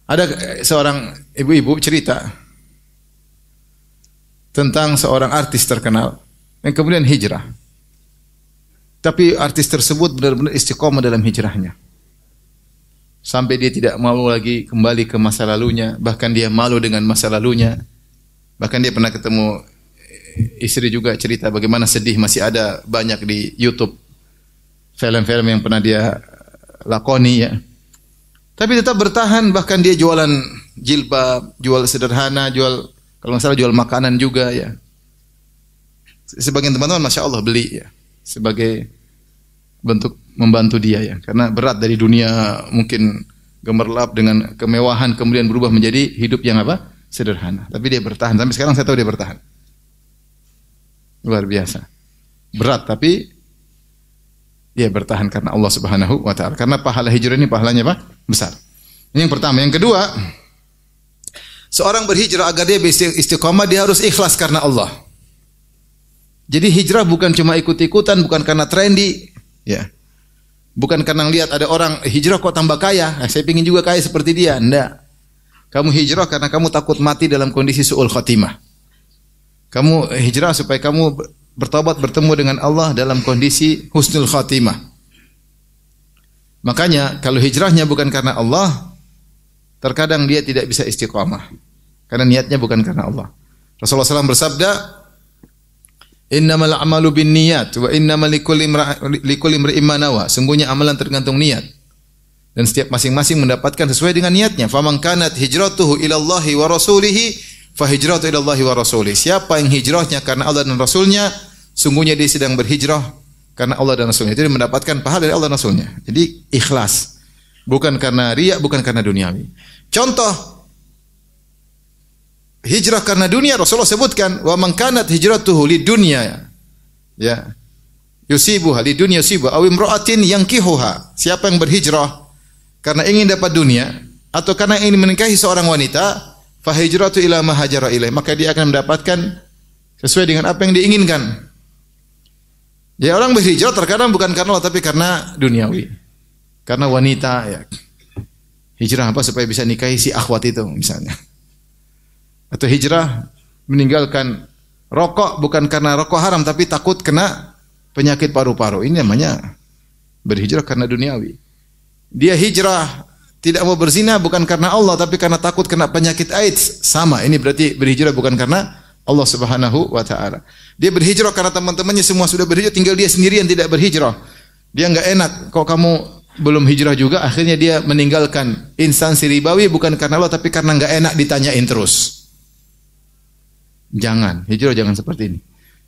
Ada seorang ibu-ibu cerita tentang seorang artis terkenal yang kemudian hijrah. Tapi artis tersebut benar-benar istiqomah dalam hijrahnya. Sampai dia tidak mau lagi kembali ke masa lalunya, bahkan dia malu dengan masa lalunya. Bahkan dia pernah ketemu istri juga cerita bagaimana sedih, masih ada banyak di YouTube film-film yang pernah dia lakoni ya. Tapi tetap bertahan, bahkan dia jualan jilbab, jual sederhana, jual kalau nggak salah jual makanan juga ya. Sebagian teman-teman Masya Allah beli ya, sebagai bentuk membantu dia ya. Karena berat dari dunia mungkin gemerlap dengan kemewahan kemudian berubah menjadi hidup yang apa? Sederhana. Tapi dia bertahan, sampai sekarang saya tahu dia bertahan. Luar biasa. Berat tapi dia bertahan karena Allah Subhanahu wa taala. Karena pahala hijrah ini pahalanya apa? Besar. Ini yang pertama. Yang kedua, seorang berhijrah agar dia bisa istiqomah, dia harus ikhlas karena Allah. Jadi hijrah bukan cuma ikut-ikutan, bukan karena trendy, ya. Bukan karena lihat ada orang hijrah kok tambah kaya, saya ingin juga kaya seperti dia. Enggak. Kamu hijrah karena kamu takut mati dalam kondisi su'ul khatimah. Kamu hijrah supaya kamu bertobat bertemu dengan Allah dalam kondisi husnul khatimah. Makanya kalau hijrahnya bukan karena Allah, terkadang dia tidak bisa istiqamah. Karena niatnya bukan karena Allah. Rasulullah SAW bersabda, "Innamal a'malu binniyat wa innamal likulli imri'in ma nawa." Sungguhnya amalan tergantung niat. Dan setiap masing-masing mendapatkan sesuai dengan niatnya. Faman kanat hijratuhu ila Allahi wa rasulihi fa hijratuhu ila Allahi wa rasulihi. Siapa yang hijrahnya karena Allah dan Rasulnya, sungguhnya dia sedang berhijrah karena Allah dan Rasulnya. Jadi mendapatkan pahala dari Allah dan Rasulnya. Jadi ikhlas. Bukan karena riya, bukan karena duniawi. Contoh hijrah karena dunia, Rasulullah sebutkan, wa man kanat hijratuhu lidunya, ya, yusibuha lidunya yusibuha aw imra'atin yankihuha. Siapa yang berhijrah karena ingin dapat dunia atau karena ingin menikahi seorang wanita, fa hijratu ila ma hajara ilaih, maka dia akan mendapatkan sesuai dengan apa yang diinginkan. Ya, orang berhijrah terkadang bukan karena Allah tapi karena duniawi. Karena wanita ya. Hijrah apa? Supaya bisa nikahi si akhwat itu misalnya. Atau hijrah meninggalkan rokok bukan karena rokok haram tapi takut kena penyakit paru-paru. Ini namanya berhijrah karena duniawi. Dia hijrah tidak mau berzina bukan karena Allah tapi karena takut kena penyakit AIDS. Sama, ini berarti berhijrah bukan karena Allah Subhanahu wa taala. Dia berhijrah karena teman-temannya semua sudah berhijrah, tinggal dia sendirian tidak berhijrah. Dia enggak enak, kok kamu belum hijrah juga, akhirnya dia meninggalkan instansi ribawi bukan karena Allah tapi karena enggak enak ditanyain terus. Jangan, hijrah jangan seperti ini.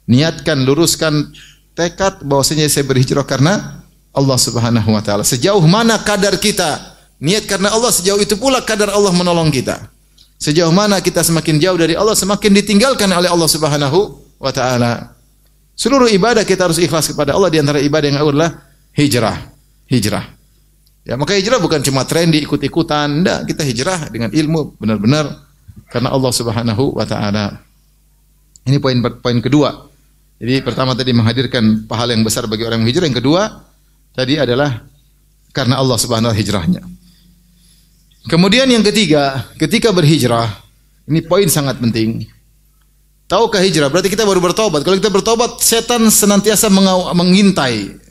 Niatkan, luruskan tekad bahwasanya saya berhijrah karena Allah Subhanahu wa taala. Sejauh mana kadar kita niat karena Allah, sejauh itu pula kadar Allah menolong kita. Sejauh mana kita semakin jauh dari Allah, semakin ditinggalkan oleh Allah Subhanahu wa taala. Seluruh ibadah kita harus ikhlas kepada Allah, di antara ibadah yang adalah hijrah. Hijrah. Ya, maka hijrah bukan cuma trendy ikut-ikutan, enggak, kita hijrah dengan ilmu benar-benar karena Allah Subhanahu wa taala. Ini poin kedua. Jadi pertama tadi menghadirkan pahala yang besar bagi orang yang hijrah, yang kedua tadi adalah karena Allah Subhanahu wa taala hijrahnya. Kemudian yang ketiga, ketika berhijrah, ini poin sangat penting. Tahukah hijrah? Berarti kita baru bertobat. Kalau kita bertobat, setan senantiasa mengintai.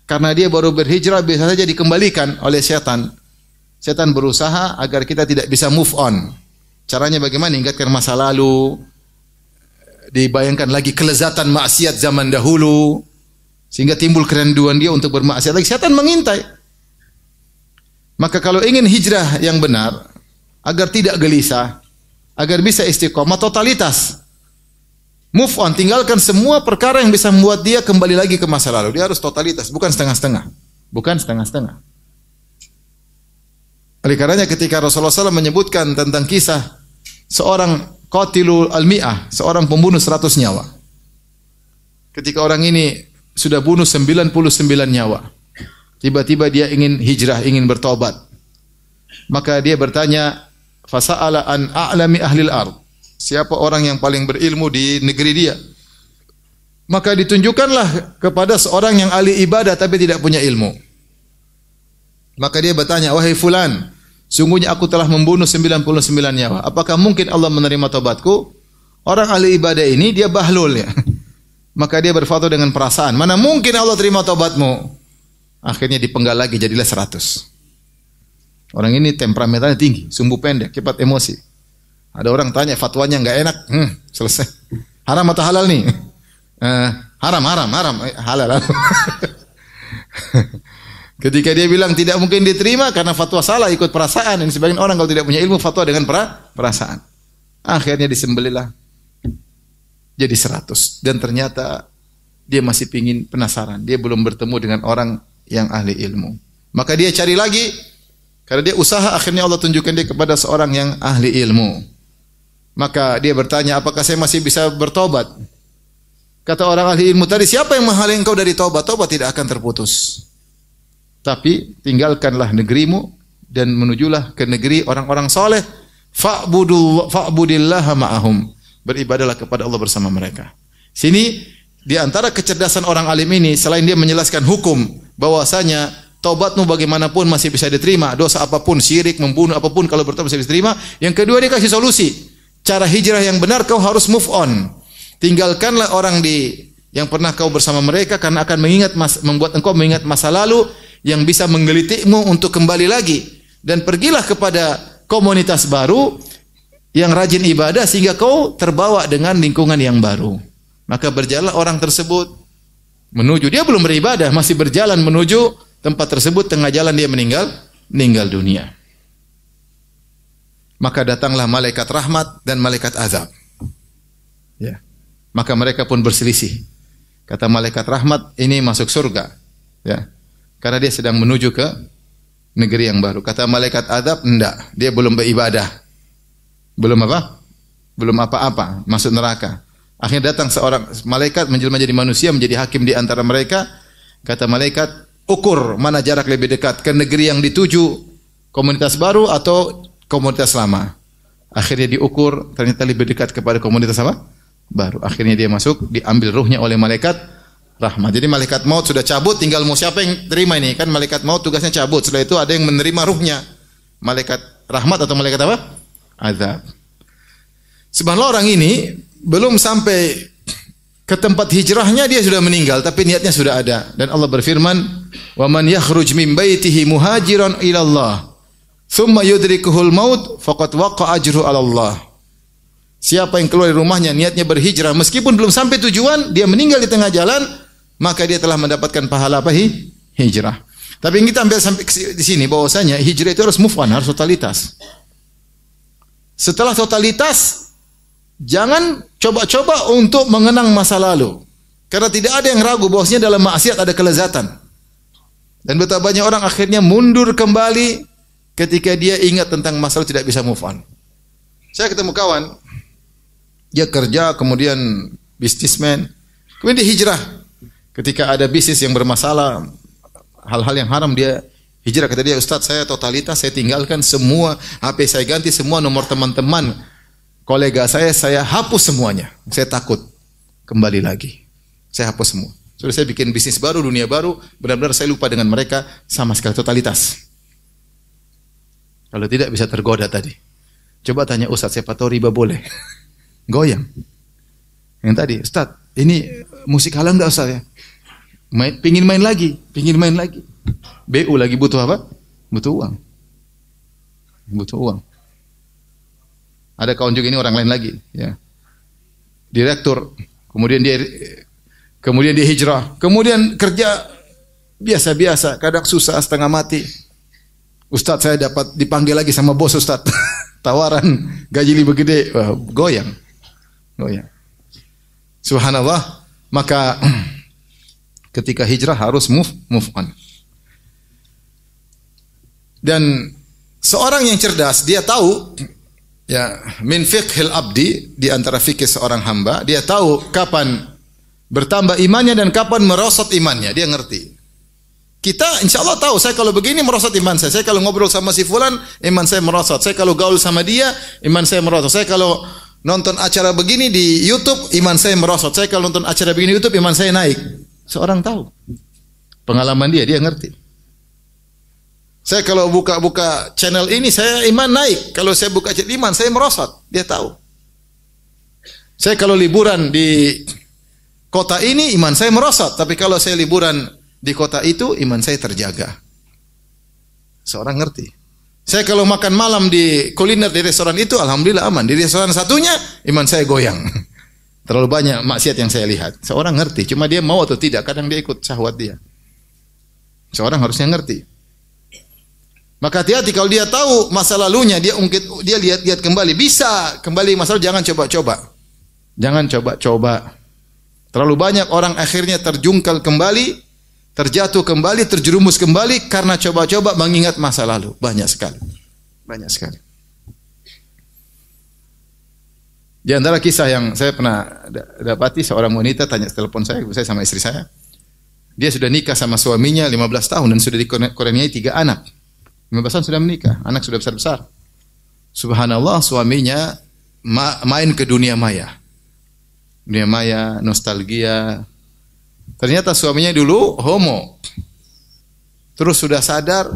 Karena dia baru berhijrah, biasa saja dikembalikan oleh setan. Setan berusaha agar kita tidak bisa move on. Caranya bagaimana? Ingatkan masa lalu, dibayangkan lagi kelezatan maksiat zaman dahulu, sehingga timbul kerinduan dia untuk bermaksiat lagi. Setan mengintai. Maka kalau ingin hijrah yang benar, agar tidak gelisah, agar bisa istiqomah totalitas. Move on, tinggalkan semua perkara yang bisa membuat dia kembali lagi ke masa lalu. Dia harus totalitas, bukan setengah-setengah. Bukan setengah-setengah. Oleh karenanya ketika Rasulullah SAW menyebutkan tentang kisah seorang qatilul al-mi'ah, seorang pembunuh 100 nyawa. Ketika orang ini sudah bunuh 99 nyawa. Tiba-tiba dia ingin hijrah, ingin bertobat. Maka dia bertanya, fasa'ala an a'lami ahlil ard. Siapa orang yang paling berilmu di negeri dia? Maka ditunjukkanlah kepada seorang yang ahli ibadah tapi tidak punya ilmu. Maka dia bertanya, wahai fulan, sungguhnya aku telah membunuh 99 nyawa. Apakah mungkin Allah menerima taubatku? Orang ahli ibadah ini dia bahlul ya. Maka dia berfatwa dengan perasaan. Mana mungkin Allah terima taubatmu? Akhirnya dipenggal lagi, jadilah 100. Orang ini temperamentalnya tinggi, sumbu pendek, cepat emosi. Ada orang tanya fatwanya enggak enak, selesai. Haram atau halal nih? Haram, halal. Ketika dia bilang tidak mungkin diterima karena fatwa salah, ikut perasaan. Ini sebagian orang kalau tidak punya ilmu fatwa dengan perasaan. Akhirnya disembelihlah jadi 100. Dan ternyata dia masih pingin penasaran. Dia belum bertemu dengan orang yang ahli ilmu. Maka dia cari lagi. Karena dia usaha, akhirnya Allah tunjukkan dia kepada seorang yang ahli ilmu. Maka dia bertanya, apakah saya masih bisa bertobat? Kata orang ahli ilmu tadi, siapa yang menghalangi engkau dari tobat? Tobat tidak akan terputus. Tapi tinggalkanlah negerimu dan menujulah ke negeri orang-orang soleh. Fa'budillaha ma'ahum. Beribadahlah kepada Allah bersama mereka. Sini di antara kecerdasan orang alim ini, selain dia menjelaskan hukum bahwasanya taubatmu bagaimanapun masih bisa diterima, dosa apapun, syirik, membunuh apapun kalau bertobat masih bisa diterima. Yang kedua dia kasih solusi. Cara hijrah yang benar, kau harus move on. Tinggalkanlah orang yang pernah kau bersama mereka karena akan membuat engkau mengingat masa lalu yang bisa menggelitikmu untuk kembali lagi, dan pergilah kepada komunitas baru yang rajin ibadah sehingga kau terbawa dengan lingkungan yang baru. Maka berjalanlah orang tersebut menuju, dia belum beribadah, masih berjalan menuju tempat tersebut, tengah jalan dia meninggal dunia. Maka datanglah malaikat rahmat dan malaikat azab. Ya. Maka mereka pun berselisih. Kata malaikat rahmat, ini masuk surga. Ya. Karena dia sedang menuju ke negeri yang baru. Kata malaikat azab, enggak, dia belum beribadah. Belum apa? Belum apa-apa, masuk neraka. Akhirnya datang seorang malaikat menjelma jadi manusia, menjadi hakim di antara mereka. Kata malaikat, ukur mana jarak lebih dekat, ke negeri yang dituju, komunitas baru atau komunitas lama. Akhirnya diukur, ternyata lebih dekat kepada komunitas apa? Baru. Akhirnya dia masuk, diambil ruhnya oleh malaikat rahmat. Jadi malaikat maut sudah cabut, tinggal mau siapa yang terima ini? Kan malaikat maut tugasnya cabut. Setelah itu ada yang menerima ruhnya. Malaikat rahmat atau malaikat apa? Azab. Subhanallah, orang ini belum sampai ke tempat hijrahnya dia sudah meninggal, tapi niatnya sudah ada. Dan Allah berfirman, "Wa man yakhruj min baitihi muhajiran ila Allah, thumma yudrikuhul maut, faqad waqa'a ajruhu 'ala Allah." Siapa yang keluar dari rumahnya niatnya berhijrah, meskipun belum sampai tujuan, dia meninggal di tengah jalan, maka dia telah mendapatkan pahala apa? Hijrah. Tapi yang kita ambil sampai di sini bahwasanya hijrah itu harus move on, harus totalitas. Setelah totalitas, jangan coba-coba untuk mengenang masa lalu. Karena tidak ada yang ragu bahwasanya dalam maksiat ada kelezatan. Dan betapa banyak orang akhirnya mundur kembali ketika dia ingat tentang masa lalu, tidak bisa move on. Saya ketemu kawan, dia kerja, kemudian bisnismen, kemudian dia hijrah. Ketika ada bisnis yang bermasalah, hal-hal yang haram, dia hijrah. Kata dia, Ustaz, saya totalitas, saya tinggalkan semua, HP saya ganti, semua nomor teman-teman kolega saya hapus semuanya. Saya takut kembali lagi. Saya hapus semua. Sudah saya bikin bisnis baru, dunia baru, benar-benar saya lupa dengan mereka sama sekali, totalitas. Kalau tidak bisa tergoda tadi. Coba tanya Ustaz, siapa tahu riba boleh. Goyang. Yang tadi, Ustaz, ini musik halal enggak Ustaz ya? Pingin main lagi. BU lagi butuh apa? Butuh uang. Ada kawan juga ini orang lain lagi, ya. Direktur, kemudian dia hijrah, kemudian kerja biasa-biasa, kadang susah setengah mati. Ustaz, saya dapat dipanggil lagi sama bos Ustaz. Tawaran gaji lebih gede. Wah, goyang. Subhanallah. Maka ketika hijrah harus move on. Dan seorang yang cerdas, dia tahu ya, min fiqhil abdi, di antara fikih seorang hamba, dia tahu kapan bertambah imannya dan kapan merosot imannya, dia ngerti. Kita insya Allah tahu, saya kalau begini merosot iman saya. Saya kalau ngobrol sama si fulan, iman saya merosot. Saya kalau gaul sama dia, iman saya merosot. Saya kalau nonton acara begini di YouTube, iman saya merosot. Saya kalau nonton acara begini di YouTube, iman saya naik. Seorang tahu. Pengalaman dia ngerti. Saya kalau buka channel ini, saya iman naik. Kalau saya buka channel iman, saya merosot. Dia tahu. Saya kalau liburan di kota ini, iman saya merosot. Tapi kalau saya liburan di kota itu, iman saya terjaga. Seorang ngerti. Saya kalau makan malam di kuliner di restoran itu, alhamdulillah aman. Di restoran satunya, iman saya goyang. Terlalu banyak maksiat yang saya lihat. Seorang ngerti. Cuma dia mau atau tidak. Kadang dia ikut syahwat dia. Seorang harusnya ngerti. Maka hati-hati kalau dia tahu masa lalunya, dia lihat kembali. Bisa kembali masa lalu, jangan coba-coba. Jangan coba-coba. Terlalu banyak orang akhirnya terjungkal kembali, terjatuh kembali, terjerumus kembali karena coba-coba mengingat masa lalu. Banyak sekali. Di antara kisah yang saya pernah dapati, seorang wanita tanya telepon saya sama istri saya. Dia sudah nikah sama suaminya 15 tahun dan sudah dikaruniai 3 anak. 15 tahun sudah menikah, anak sudah besar-besar. Subhanallah, suaminya main ke dunia maya. Dunia maya, nostalgia. Ternyata suaminya dulu homo. Terus sudah sadar,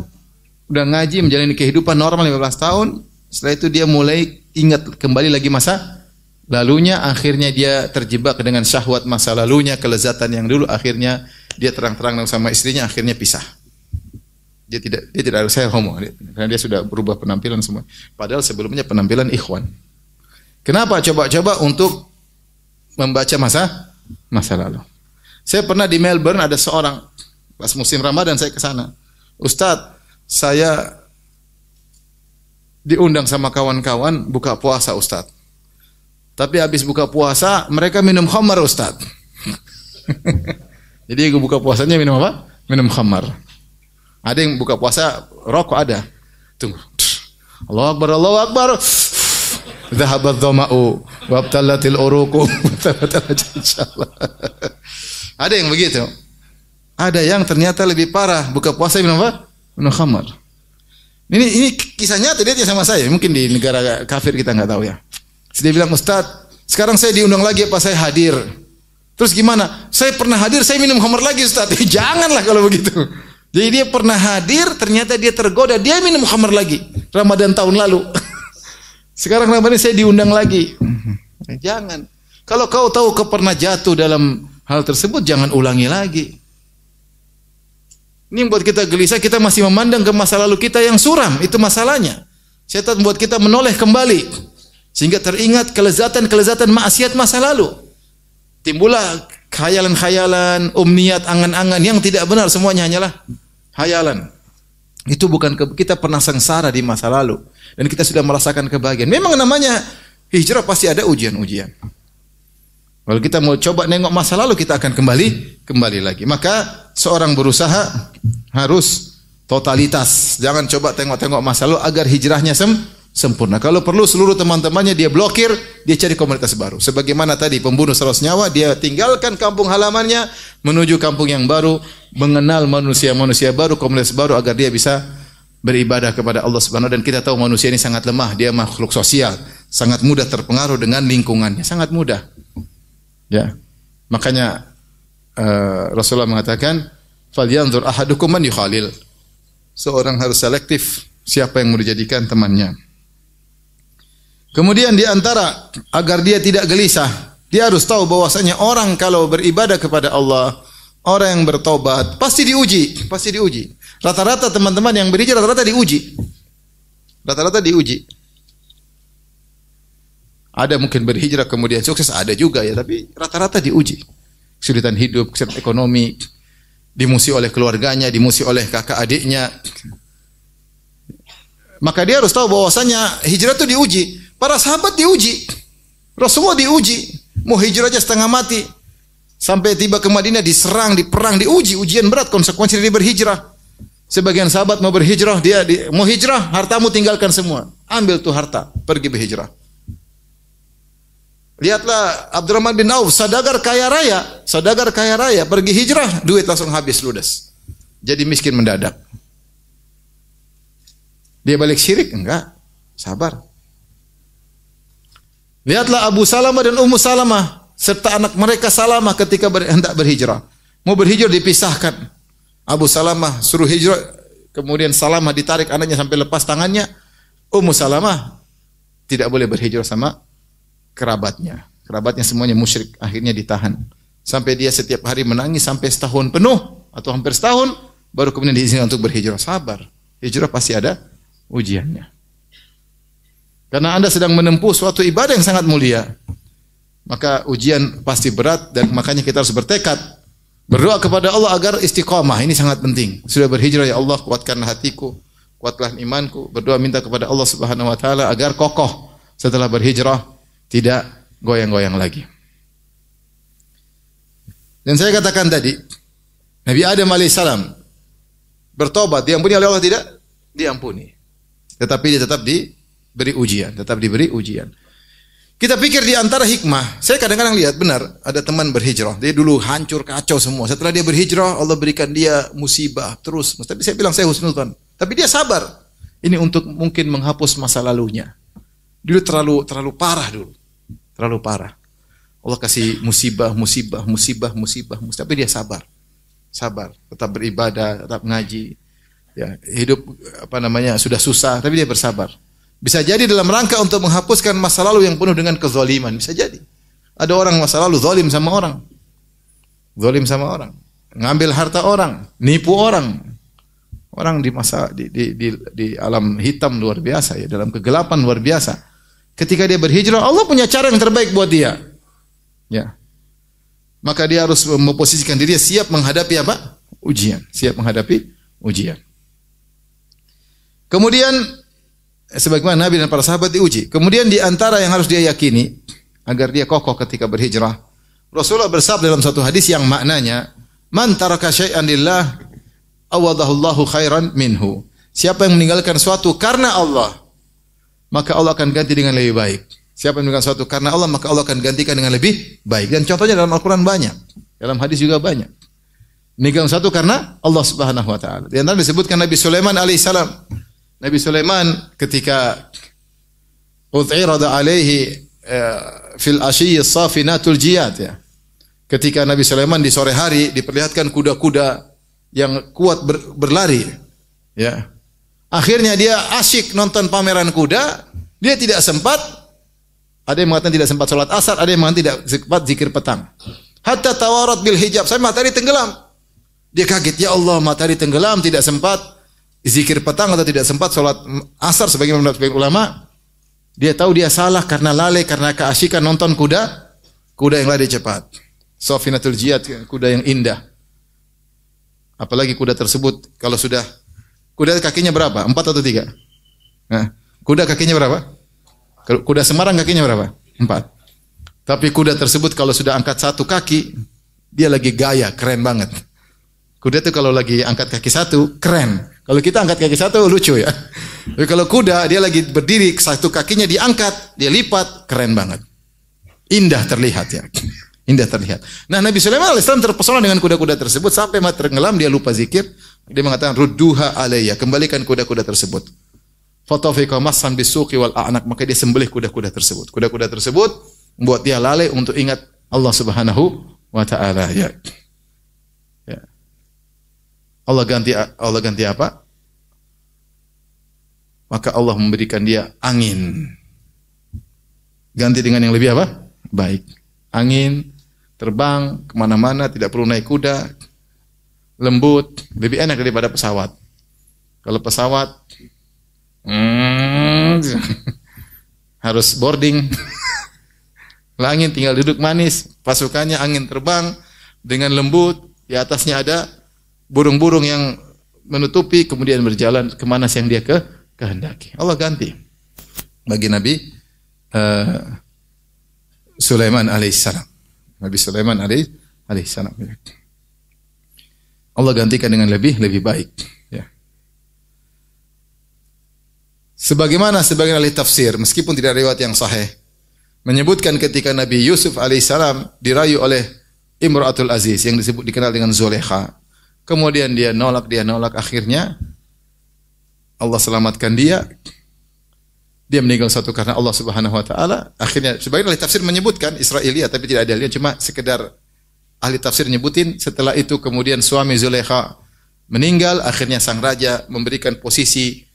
udah ngaji, menjalani kehidupan normal 15 tahun. Setelah itu dia mulai ingat kembali lagi masa lalunya. Akhirnya dia terjebak dengan syahwat masa lalunya, kelezatan yang dulu. Akhirnya dia terang-terang sama istrinya, akhirnya pisah. Dia tidak harus saya homo, karena dia sudah berubah penampilan semua. Padahal sebelumnya penampilan ikhwan. Kenapa? Coba-coba untuk membaca masa lalu. Saya pernah di Melbourne, ada seorang, pas musim Ramadan saya ke sana. Ustadz, saya diundang sama kawan-kawan buka puasa Ustadz. Tapi habis buka puasa, mereka minum khamar Ustadz. Jadi buka puasanya minum apa? Minum khamar. Ada yang buka puasa rokok ada. Tunggu. Allahu Akbar, Allahu Akbar. Dhahabat dhama'u wa abtalatil uruqu. Insyaallah. Ada yang begitu. Ada yang ternyata lebih parah, buka puasa minum apa? Minum khamar. Ini kisah nyata dia sama saya. Mungkin di negara kafir kita enggak tahu ya. Dia bilang, "Ustaz, sekarang saya diundang lagi apa saya hadir?" Terus gimana? "Saya pernah hadir, saya minum khamar lagi, Ustaz." Janganlah kalau begitu. Jadi dia pernah hadir, ternyata dia tergoda, dia minum khamar lagi. Ramadan tahun lalu. Sekarang Ramadan saya diundang lagi. Jangan. Kalau kau tahu kau pernah jatuh dalam hal tersebut, jangan ulangi lagi. Ini yang buat kita gelisah, kita masih memandang ke masa lalu kita yang suram, itu masalahnya. Setan membuat kita menoleh kembali, sehingga teringat kelezatan-kelezatan maksiat masa lalu. Timbullah khayalan-khayalan, umniat, angan-angan yang tidak benar, semuanya hanyalah hayalan. Itu bukan kita pernah sengsara di masa lalu dan kita sudah merasakan kebahagiaan. Memang namanya hijrah pasti ada ujian-ujian. Kalau kita mau coba nengok masa lalu, kita akan kembali lagi. Maka seorang berusaha harus totalitas. Jangan coba tengok-tengok masa lalu agar hijrahnya sempurna. Kalau perlu seluruh teman-temannya dia blokir, dia cari komunitas baru. Sebagaimana tadi pembunuh 100 nyawa, dia tinggalkan kampung halamannya menuju kampung yang baru, mengenal manusia-manusia baru, komunitas baru agar dia bisa beribadah kepada Allah Subhanahu wa taala. Dan kita tahu manusia ini sangat lemah, dia makhluk sosial, sangat mudah terpengaruh dengan lingkungannya, sangat mudah. Ya. Makanya Rasulullah mengatakan, "Falyanzur ahadukum man yukhalil." Seorang harus selektif siapa yang mau dijadikan temannya. Kemudian di antara agar dia tidak gelisah, dia harus tahu bahwasanya orang kalau beribadah kepada Allah, orang yang bertobat pasti diuji, pasti diuji. Rata-rata teman-teman yang berhijrah rata-rata diuji. Rata-rata diuji. Ada mungkin berhijrah kemudian sukses, ada juga ya, tapi rata-rata diuji. Kesulitan hidup, kesulitan ekonomi, dimusuhi oleh keluarganya, dimusuhi oleh kakak adiknya. Maka dia harus tahu bahwasanya hijrah itu diuji. Para sahabat diuji. Rasulullah diuji. Mau hijrah aja setengah mati. Sampai tiba ke Madinah diserang, diperang, diuji. Ujian berat konsekuensi dari berhijrah. Sebagian sahabat mau berhijrah, mau hijrah, hartamu tinggalkan semua. Ambil tuh harta, pergi berhijrah. Lihatlah Abdurrahman bin Auf, saudagar kaya raya, pergi hijrah, duit langsung habis ludes. Jadi miskin mendadak. Dia balik syirik? Enggak, sabar. Lihatlah Abu Salamah dan Ummu Salamah serta anak mereka Salamah ketika hendak berhijrah. Mau berhijrah dipisahkan. Abu Salamah suruh hijrah, kemudian Salamah ditarik anaknya sampai lepas tangannya. Ummu Salamah tidak boleh berhijrah sama kerabatnya. Kerabatnya semuanya musyrik, akhirnya ditahan. Sampai dia setiap hari menangis sampai setahun penuh atau hampir setahun, baru kemudian diizinkan untuk berhijrah. Sabar. Hijrah pasti ada ujiannya. Karena Anda sedang menempuh suatu ibadah yang sangat mulia. Maka ujian pasti berat dan makanya kita harus bertekad. Berdoa kepada Allah agar istiqamah, ini sangat penting. Sudah berhijrah, ya Allah kuatkanlah hatiku, kuatkanlah imanku. Berdoa minta kepada Allah Subhanahu wa taala agar kokoh setelah berhijrah, tidak goyang-goyang lagi. Dan saya katakan tadi, Nabi Adam alaihissalam bertobat, diampuni oleh Allah tidak? Diampuni. Tetapi dia tetap diberi ujian. Kita pikir di antara hikmah, saya kadang-kadang lihat benar ada teman berhijrah, dia dulu hancur kacau semua. Setelah dia berhijrah, Allah berikan dia musibah terus. Tapi saya bilang saya husnuzan. Tapi dia sabar. Ini untuk mungkin menghapus masa lalunya. Dulu terlalu parah dulu. Terlalu parah. Allah kasih musibah. Tapi dia sabar. Sabar, tetap beribadah, tetap ngaji. Ya, hidup sudah susah, tapi dia bersabar. Bisa jadi dalam rangka untuk menghapuskan masa lalu yang penuh dengan kezaliman. Bisa jadi. Ada orang masa lalu zalim sama orang. Zalim sama orang. Ngambil harta orang, nipu orang. Orang di alam hitam luar biasa ya, dalam kegelapan luar biasa. Ketika dia berhijrah, Allah punya cara yang terbaik buat dia. Ya. Maka dia harus memposisikan dirinya siap menghadapi apa? Ujian. Siap menghadapi ujian. Kemudian sebagaimana Nabi dan para sahabat diuji. Kemudian di antara yang harus dia yakini agar dia kokoh ketika berhijrah, Rasulullah bersabda dalam satu hadis yang maknanya, "Man taraka syai'an lillah, awadahullahu khairan minhu." Siapa yang meninggalkan suatu karena Allah, maka Allah akan ganti dengan lebih baik. Siapa yang meninggalkan suatu karena Allah, maka Allah akan gantikan dengan lebih baik. Dan contohnya dalam Al-Quran banyak, dalam hadis juga banyak. Meninggalkan suatu karena Allah Subhanahu Wa Taala. Di antara disebutkan Nabi Sulaiman alaihissalam. Nabi Sulaiman ketika ut'irada alaihi fil ashiyyi safinatul jiyad ya. Ketika Nabi Sulaiman di sore hari diperlihatkan kuda-kuda yang kuat berlari ya. Akhirnya dia asyik nonton pameran kuda, dia tidak sempat, ada yang mengatakan tidak sempat salat asar, ada yang mengatakan tidak sempat zikir petang. Hatta tawarat bil hijab, sampai matahari tenggelam. Dia kaget, ya Allah, matahari tenggelam, tidak sempat zikir petang atau tidak sempat salat asar sebagaimana pendapat ulama. Dia tahu dia salah karena lalai, karena keasyikan nonton kuda yang lari cepat. Safinatul jiyad, kuda yang indah. Apalagi kuda tersebut kalau sudah, kuda kakinya berapa? 4 atau 3? Nah, kuda kakinya berapa? Kuda Semarang kakinya berapa? 4. Tapi kuda tersebut kalau sudah angkat satu kaki, dia lagi gaya, keren banget. Kuda itu kalau lagi angkat kaki satu, keren. Kalau kita angkat kaki satu, lucu ya. Tapi kalau kuda, dia lagi berdiri, satu kakinya diangkat, dia lipat, keren banget. Indah terlihat ya. Indah terlihat. Nah, Nabi Sulaiman AS terpesona dengan kuda-kuda tersebut, sampai mati tenggelam, dia lupa zikir. Dia mengatakan, rudduha alayya, kembalikan kuda-kuda tersebut. Fatafiqa massan bisuqi wal a'naq, maka dia sembelih kuda-kuda tersebut. Kuda-kuda tersebut membuat dia lalai untuk ingat Allah Subhanahu wa taala ya. Allah ganti apa? Maka Allah memberikan dia angin. Ganti dengan yang lebih apa? Baik. Angin, terbang kemana-mana, tidak perlu naik kuda, lembut, lebih enak daripada pesawat. Kalau pesawat harus boarding, angin tinggal duduk manis, pasukannya angin terbang dengan lembut, di atasnya ada burung-burung yang menutupi, kemudian berjalan kemana yang dia kehendaki. Allah ganti bagi Nabi Sulaiman alaihissalam. Nabi Sulaiman alaihissalam. Allah gantikan dengan lebih baik. Ya. Sebagaimana sebagian ahli tafsir, meskipun tidak riwayat yang sahih, menyebutkan ketika Nabi Yusuf alaihissalam dirayu oleh Imra'atul Aziz yang dikenal dengan Zulekha. Kemudian dia nolak, akhirnya Allah selamatkan dia. Dia meninggal satu karena Allah Subhanahu wa taala. Akhirnya sebagian ahli tafsir menyebutkan Israiliyah tapi tidak ada dalilnya, cuma sekedar ahli tafsir nyebutin. Setelah itu kemudian suami Zulekha meninggal, akhirnya sang raja memberikan posisi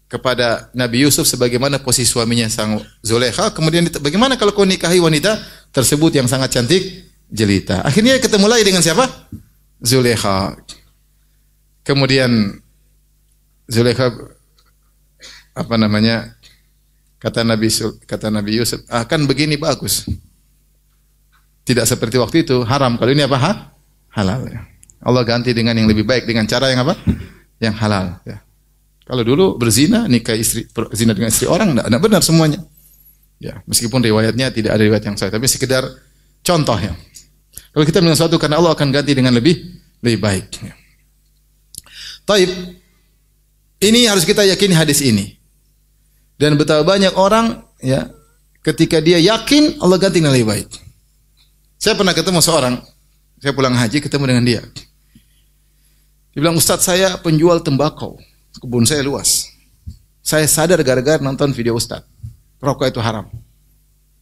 kepada Nabi Yusuf sebagaimana posisi suaminya sang Zulekha. Kemudian bagaimana kalau kau nikahi wanita tersebut yang sangat cantik jelita? Akhirnya ketemu lagi dengan siapa? Zulekha. Kemudian Zulekha kata Nabi Yusuf, akan begini bagus. Tidak seperti waktu itu haram. Kalau ini apa? Halal. Ya. Allah ganti dengan yang lebih baik dengan cara yang apa? Yang halal. Ya. Kalau dulu berzina, zina dengan istri orang, tidak benar semuanya. Ya, meskipun riwayatnya tidak ada riwayat yang sahih, tapi sekedar contoh ya. Kalau kita bilang sesuatu karena Allah akan ganti dengan lebih baik. Ya. Taib. Ini harus kita yakini hadis ini. Dan betapa banyak orang ya ketika dia yakin Allah ganti dengan lebih baik. Saya pernah ketemu seorang, saya pulang haji ketemu dengan dia. Dia bilang, "Ustaz, saya penjual tembakau. Kebun saya luas. Saya sadar gara-gara nonton video Ustaz. Rokok itu haram.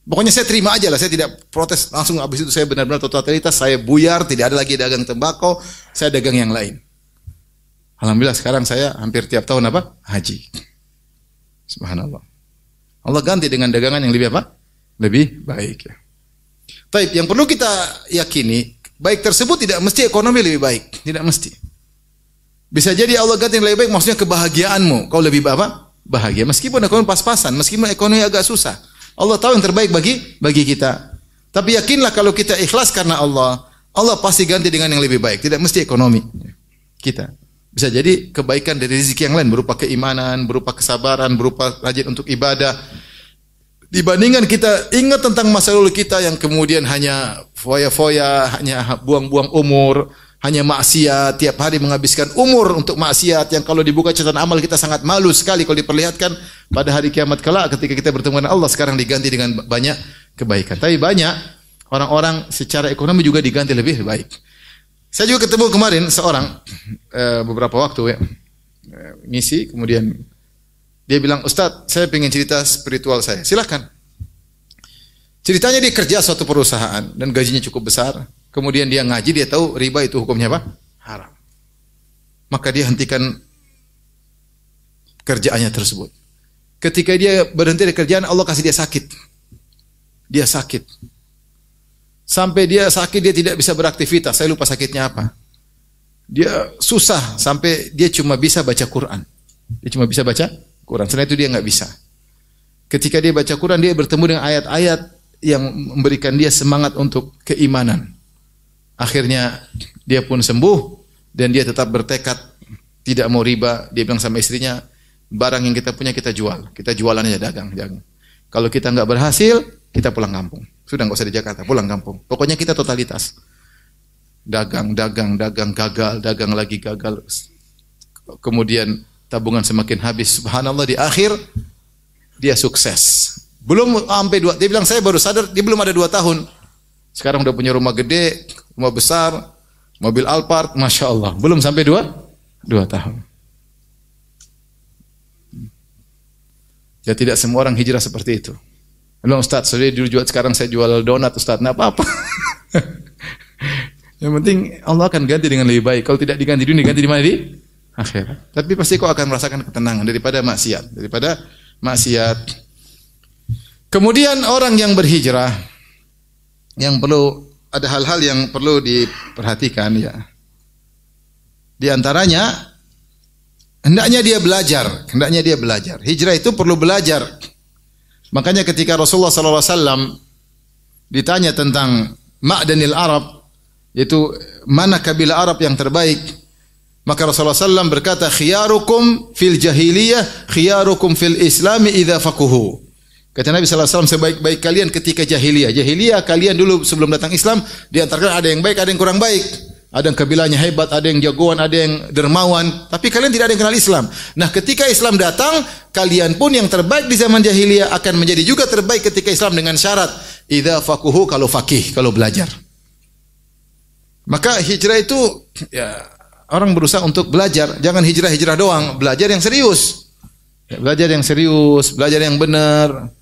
Pokoknya saya terima aja lah, saya tidak protes. Langsung habis itu saya benar-benar totalitas, saya buyar, tidak ada lagi dagang tembakau, saya dagang yang lain. Alhamdulillah sekarang saya hampir tiap tahun haji. Subhanallah. Allah ganti dengan dagangan yang lebih lebih baik ya. Taib, yang perlu kita yakini, baik tersebut tidak mesti ekonomi lebih baik, tidak mesti. Bisa jadi Allah ganti yang lebih baik maksudnya kebahagiaanmu, kau lebih bahagia meskipun ekonomi pas-pasan, meskipun ekonomi agak susah. Allah tahu yang terbaik bagi kita. Tapi yakinlah kalau kita ikhlas karena Allah, Allah pasti ganti dengan yang lebih baik, tidak mesti ekonomi kita. Bisa jadi kebaikan dari rezeki yang lain berupa keimanan, berupa kesabaran, berupa rajin untuk ibadah. Dibandingkan kita ingat tentang masa lalu kita yang kemudian hanya foya-foya, hanya buang-buang umur, hanya maksiat, tiap hari menghabiskan umur untuk maksiat yang kalau dibuka catatan amal kita sangat malu sekali kalau diperlihatkan pada hari kiamat kelak ketika kita bertemu dengan Allah, sekarang diganti dengan banyak kebaikan. Tapi banyak orang-orang secara ekonomi juga diganti lebih baik. Saya juga ketemu kemarin seorang beberapa waktu ya, ngisi, kemudian dia bilang, "Ustaz, saya pengen cerita spiritual saya." Silakan. Ceritanya dia kerja suatu perusahaan dan gajinya cukup besar. Kemudian dia ngaji, dia tahu riba itu hukumnya apa? Haram. Maka dia hentikan kerjaannya tersebut. Ketika dia berhenti dari kerjaan, Allah kasih dia sakit. Dia sakit. Sampai dia sakit, dia tidak bisa beraktivitas. Saya lupa sakitnya apa. Dia susah sampai dia cuma bisa baca Quran. Dia cuma bisa baca Quran. Selain itu dia nggak bisa. Ketika dia baca Quran, dia bertemu dengan ayat-ayat yang memberikan dia semangat untuk keimanan. Akhirnya dia pun sembuh dan dia tetap bertekad tidak mau riba. Dia bilang sama istrinya, barang yang kita punya kita jual. Kita jualan aja, dagang. Kalau kita nggak berhasil, kita pulang kampung. Sudah nggak usah di Jakarta, pulang kampung. Pokoknya kita totalitas. Dagang, gagal, dagang lagi gagal. Kemudian tabungan semakin habis. Subhanallah, di akhir dia sukses. Belum sampai dia bilang saya baru sadar dia belum ada 2 tahun. Sekarang udah punya rumah gede, rumah besar, mobil Alphard, Masya Allah. Belum sampai 2 tahun. Ya tidak semua orang hijrah seperti itu. Bilang, "Ustaz, saya dulu jual, sekarang saya jual donat, Ustaz." Nah, apa-apa. Yang penting Allah akan ganti dengan lebih baik. Kalau tidak diganti di dunia, diganti di mana? Di akhirat. Tapi pasti kau akan merasakan ketenangan daripada maksiat. Kemudian orang yang berhijrah, yang perlu, ada hal-hal yang perlu diperhatikan ya. Di antaranya, hendaknya dia belajar. Hijrah itu perlu belajar. Makanya ketika Rasulullah SAW ditanya tentang Ma'danil Arab, yaitu mana kabilah Arab yang terbaik, Maka Rasulullah SAW berkata, khiyarukum fil jahiliyah, khiyarukum fil islami idza faquhu. Kata Nabi SAW, sebaik-baik kalian ketika jahiliyah. Jahiliyah kalian dulu sebelum datang Islam, di antara kalian ada yang baik, ada yang kurang baik. Ada yang kabilahnya hebat, ada yang jagoan, ada yang dermawan. Tapi kalian tidak ada yang kenal Islam. Nah, ketika Islam datang, kalian pun yang terbaik di zaman jahiliyah akan menjadi juga terbaik ketika Islam dengan syarat idza faquhu, kalau faqih, kalau belajar. Maka hijrah itu ya orang berusaha untuk belajar, jangan hijrah-hijrah doang, belajar yang serius. Ya, belajar yang serius, belajar yang benar.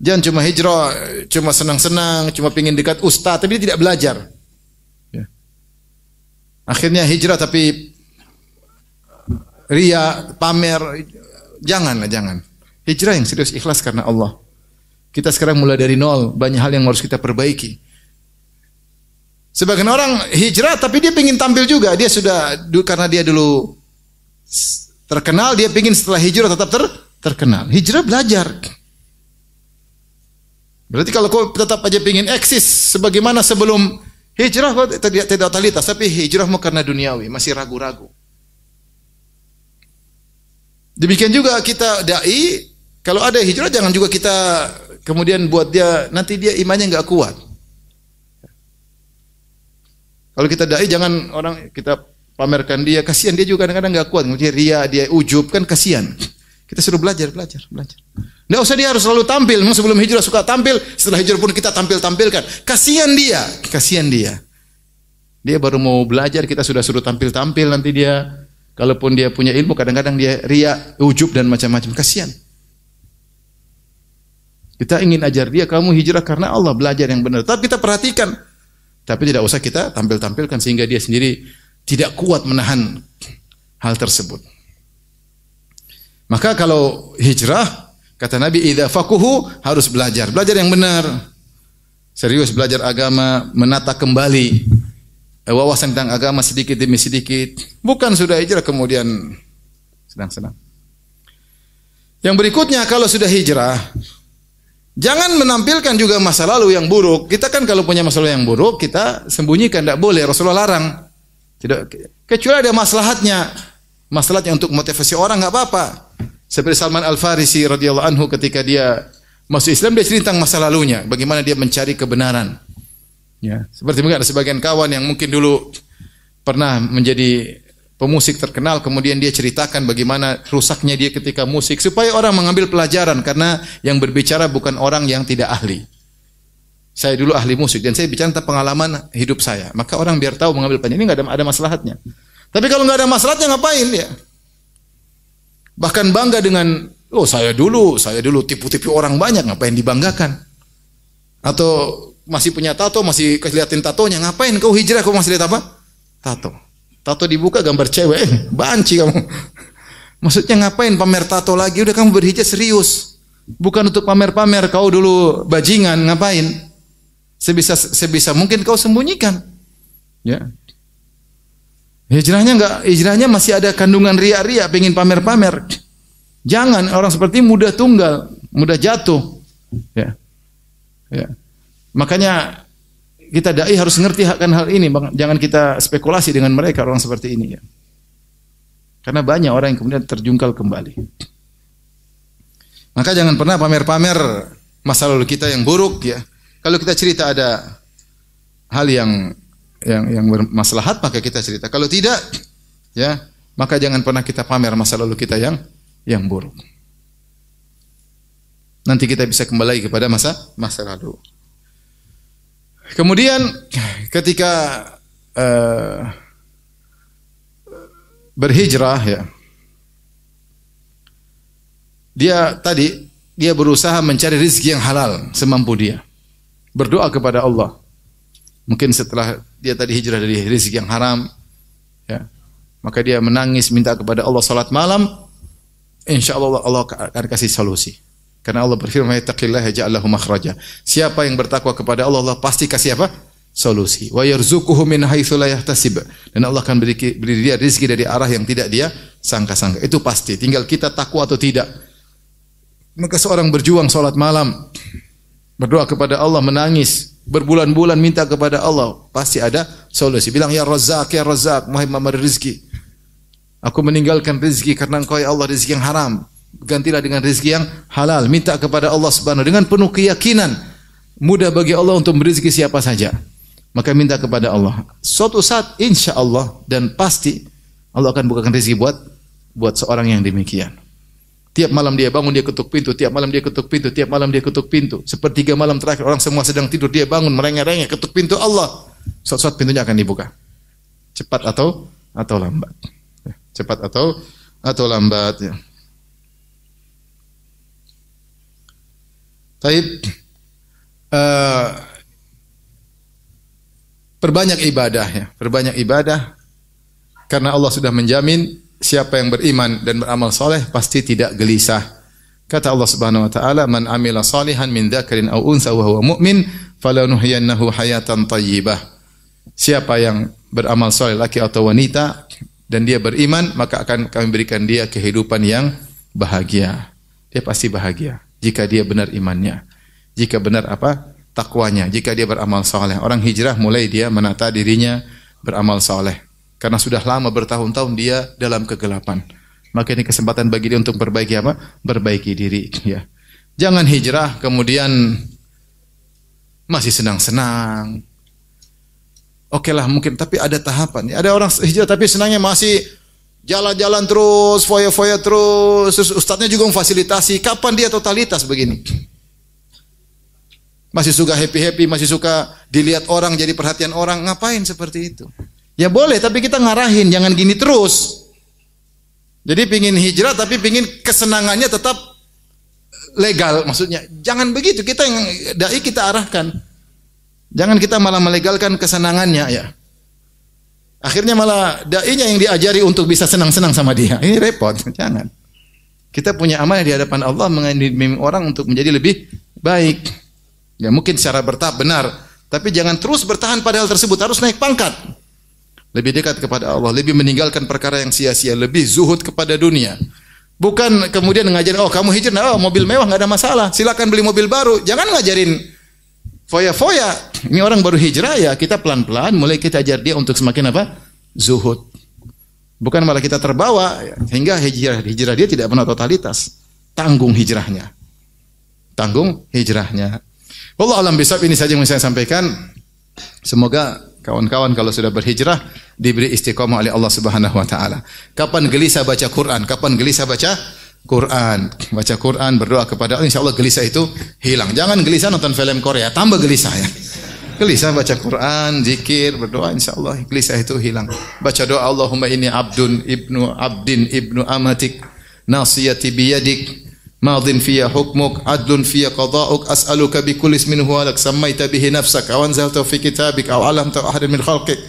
Jangan cuma hijrah, cuma senang-senang, cuma pingin dekat ustaz, tapi dia tidak belajar. Ya. Akhirnya hijrah tapi ria, pamer, jangan. Hijrah yang serius, ikhlas karena Allah. Kita sekarang mulai dari nol, banyak hal yang harus kita perbaiki. Sebagian orang hijrah tapi dia ingin tampil juga. Dia sudah karena dia dulu terkenal, dia ingin setelah hijrah tetap terkenal. Hijrah belajar. Berarti kalau kau tetap aja ingin eksis sebagaimana sebelum hijrah, kau tidak totalitas, tapi hijrahmu karena duniawi, masih ragu-ragu. Demikian juga kita dai, kalau ada hijrah jangan juga kita kemudian buat dia nanti dia imannya enggak kuat. Kalau kita dai jangan orang kita pamerkan dia, kasihan dia juga kadang-kadang enggak kuat, kemudian ria, dia ujub, kan kasihan. Kita suruh belajar. Enggak usah dia harus selalu tampil. Memang sebelum hijrah suka tampil, setelah hijrah pun kita tampilkan. Kasihan dia. Dia baru mau belajar, kita sudah suruh tampil nanti dia kalaupun dia punya ilmu kadang-kadang dia ria, ujub dan macam-macam. Kasihan. Kita ingin ajar dia, kamu hijrah karena Allah, belajar yang benar. Tapi kita perhatikan. Tapi tidak usah kita tampilkan sehingga dia sendiri tidak kuat menahan hal tersebut. Maka kalau hijrah, kata Nabi, idza faquhu, harus belajar yang benar. Serius belajar agama, menata kembali wawasan tentang agama sedikit demi sedikit. Bukan sudah hijrah kemudian senang-senang. Yang berikutnya, kalau sudah hijrah, jangan menampilkan juga masa lalu yang buruk. Kita kan kalau punya masa lalu yang buruk, kita sembunyikan, tidak boleh. Rasulullah larang. Tidak, kecuali ada maslahatnya. Maslahatnya untuk motivasi orang enggak apa-apa. Seperti Salman Al-Farisi radhiyallahu anhu ketika dia masuk Islam, dia cerita tentang masa lalunya, bagaimana dia mencari kebenaran. Ya, seperti mungkin ada sebagian kawan yang mungkin dulu pernah menjadi pemusik terkenal, kemudian dia ceritakan bagaimana rusaknya dia ketika musik, supaya orang mengambil pelajaran, karena yang berbicara bukan orang yang tidak ahli. Saya dulu ahli musik dan saya bicara tentang pengalaman hidup saya, maka orang biar tahu mengambil pelajaran. Ini enggak ada maslahatnya. Tapi kalau enggak ada maslahatnya ngapain dia? Bahkan bangga dengan, saya dulu tipu-tipu orang banyak, ngapain dibanggakan? Atau masih punya tato, masih kelihatan tatonya, ngapain kau hijrah kau masih lihat apa? Tato dibuka gambar cewek, banci kamu. Maksudnya ngapain pamer tato lagi? Udah kamu berhijrah serius. Bukan untuk pamer-pamer kau dulu bajingan, ngapain? Sebisa mungkin kau sembunyikan. Ya. Hijrahnya masih ada kandungan ria-ria, pengen pamer-pamer. Jangan, orang seperti mudah tunggal, mudah jatuh. Ya. Makanya kita dai harus ngerti akan hal ini, jangan kita spekulasi dengan mereka orang seperti ini ya. Karena banyak orang yang kemudian terjungkal kembali. Maka jangan pernah pamer-pamer masa lalu kita yang buruk ya. Kalau kita cerita ada hal yang bermaslahat, maka kita cerita. Kalau tidak, ya, maka jangan pernah kita pamer masa lalu kita yang buruk. Nanti kita bisa kembali kepada masa lalu. Kemudian ketika berhijrah ya, dia berusaha mencari rezeki yang halal semampu dia. Berdoa kepada Allah. Mungkin setelah dia tadi hijrah dari rezeki yang haram, ya, maka dia menangis minta kepada Allah, salat malam, insyaallah Allah akan kasih solusi. Karena Allah berfirman, "Yattaqillaha yaj'al lahu makhraja." Siapa yang bertakwa kepada Allah, Allah pasti kasih apa? Solusi. Wa yarzuquhu min haitsu la yahtasib. Dan Allah akan beri dia rezeki dari arah yang tidak dia sangka-sangka. Itu pasti. Tinggal kita takwa atau tidak. Maka seorang berjuang salat malam, berdoa kepada Allah, menangis, berbulan-bulan minta kepada Allah, pasti ada solusi. Bilang ya Razzaq, wahai pemberi rezeki. Aku meninggalkan rezeki karena Engkau ya Allah rezeki yang haram. Gantilah dengan rezeki yang halal. Minta kepada Allah Subhanahu dengan penuh keyakinan. Mudah bagi Allah untuk merizki siapa saja. Maka minta kepada Allah. Suatu saat insya Allah dan pasti Allah akan bukakan rezeki buat seorang yang demikian. Tiap malam dia bangun, dia ketuk pintu. Tiap malam dia ketuk pintu. Tiap malam dia ketuk pintu. Sepertiga malam terakhir orang semua sedang tidur, dia bangun merengek-rengek ketuk pintu Allah. Suatu saat pintunya akan dibuka. Cepat atau lambat. Cepat atau lambat. Ya. Taib. Perbanyak ibadah ya, perbanyak ibadah karena Allah sudah menjamin siapa yang beriman dan beramal soleh pasti tidak gelisah. Kata Allah Subhanahu wa taala, "Man 'amila shalihan min dzakarin aw untha wa huwa mu'min, falanuhyiyannahu hayatan thayyibah." Siapa yang beramal soleh laki atau wanita dan dia beriman, maka akan kami berikan dia kehidupan yang bahagia. Dia pasti bahagia jika dia benar imannya. Jika benar takwanya, jika dia beramal saleh. Orang hijrah mulai dia menata dirinya beramal saleh. Karena sudah lama bertahun-tahun dia dalam kegelapan. Maka ini kesempatan bagi dia untuk perbaiki diri, ya. Jangan hijrah kemudian masih senang-senang. Oke lah mungkin, tapi ada tahapan. Ada orang hijrah tapi senangnya masih jalan-jalan terus, foya-foya terus. Ustadznya juga memfasilitasi. Kapan dia totalitas begini? Masih suka happy-happy, masih suka dilihat orang, jadi perhatian orang. Ngapain seperti itu? Ya boleh, tapi kita ngarahin, jangan gini terus. Jadi pingin hijrah, tapi pingin kesenangannya tetap legal. Maksudnya, jangan begitu. Kita yang dai kita arahkan. Jangan kita malah melegalkan kesenangannya, ya. Akhirnya malah dai-nya yang diajari untuk bisa senang-senang sama dia. Ini repot, jangan. Kita punya amanah di hadapan Allah mengimbing orang untuk menjadi lebih baik. Ya mungkin secara bertahap benar, tapi jangan terus bertahan pada hal tersebut, harus naik pangkat. Lebih dekat kepada Allah, lebih meninggalkan perkara yang sia-sia, lebih zuhud kepada dunia. Bukan kemudian ngajarin, oh kamu hijrah, oh mobil mewah enggak ada masalah, silakan beli mobil baru. Jangan ngajarin foya-foya. Ini orang baru hijrah ya, kita pelan-pelan mulai kita ajar dia untuk semakin zuhud. Bukan malah kita terbawa hingga hijrah dia tidak pernah totalitas. Tanggung hijrahnya. Wallahu alam bisawab, ini saja yang saya sampaikan. Semoga kawan-kawan kalau sudah berhijrah diberi istiqomah oleh Allah Subhanahu wa taala. Kapan gelisah baca Quran? Baca Quran, berdoa kepada Allah, insyaallah gelisah itu hilang. Jangan gelisah nonton film Korea, tambah gelisah ya. Gelisah baca Quran, zikir, berdoa, insyaallah gelisah itu hilang. Baca doa Allahumma inni abdun ibnu amatik nasiyati biyadik madin fiyya hukmuk adlun fiyya qada'uk as'aluka bi kulli ismin huwa lak sammaita bihi nafsak aw anzalta fi kitabik aw 'allamta ahadan min khalqik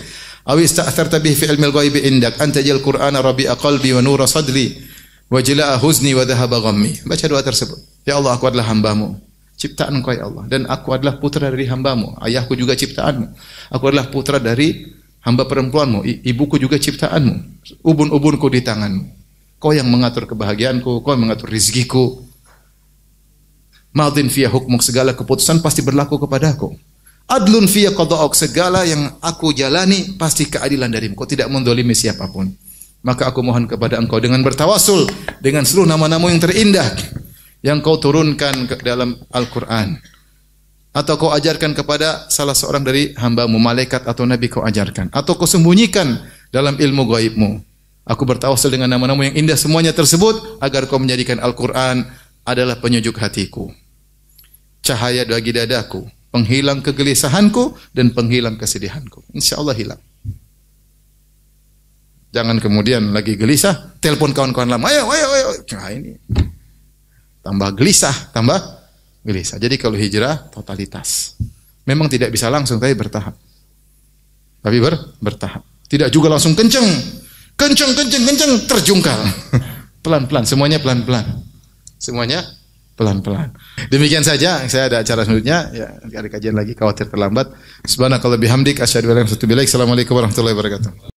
aw ista'tharta bihi fi ilmil ghaibi indak anta jal qur'ana rabi'a qalbi wa nura sadri wa jala'a huzni wa dhahaba ghammi. Baca doa tersebut. Ya Allah, aku adalah hamba-Mu, ciptaan Engkau ya Allah, dan aku adalah putra dari hamba-Mu. Ayahku juga ciptaan-Mu. Aku adalah putra dari hamba perempuan-Mu. Ibuku juga ciptaan-Mu. Ubun-ubunku di tangan-Mu. Kau yang mengatur kebahagiaanku, Kau yang mengatur rizkiku. Madin fiyya hukmuk, segala keputusan pasti berlaku kepadaku. Adlun fiyya qada'uk, segala yang aku jalani pasti keadilan darimu. Kau tidak mendolimi siapapun. Maka aku mohon kepada Engkau dengan bertawasul dengan seluruh nama-Namu yang terindah yang Kau turunkan ke dalam Al-Quran, atau Kau ajarkan kepada salah seorang dari hamba-Mu, malaikat atau nabi Kau ajarkan, atau Kau sembunyikan dalam ilmu gaib-Mu. Aku bertawasul dengan nama-Namu yang indah semuanya tersebut, agar Kau menjadikan Al-Quran adalah penyejuk hatiku, cahaya bagi dadaku, penghilang kegelisahanku dan penghilang kesedihanku. InsyaAllah hilang. Jangan kemudian lagi gelisah, telepon kawan-kawan lama, ayo. Nah ini tambah gelisah. Jadi kalau hijrah totalitas. Memang tidak bisa langsung, tapi bertahap. Bertahap. Tidak juga langsung kenceng, terjungkal. Pelan-pelan, semuanya pelan-pelan. Demikian saja, saya ada acara selanjutnya, ya, ada kajian lagi, khawatir terlambat. Subhanakallah bihamdik, asyhadu an la ilaha illa anta, astaghfiruka wa atubu ilaik. Assalamualaikum warahmatullahi wabarakatuh.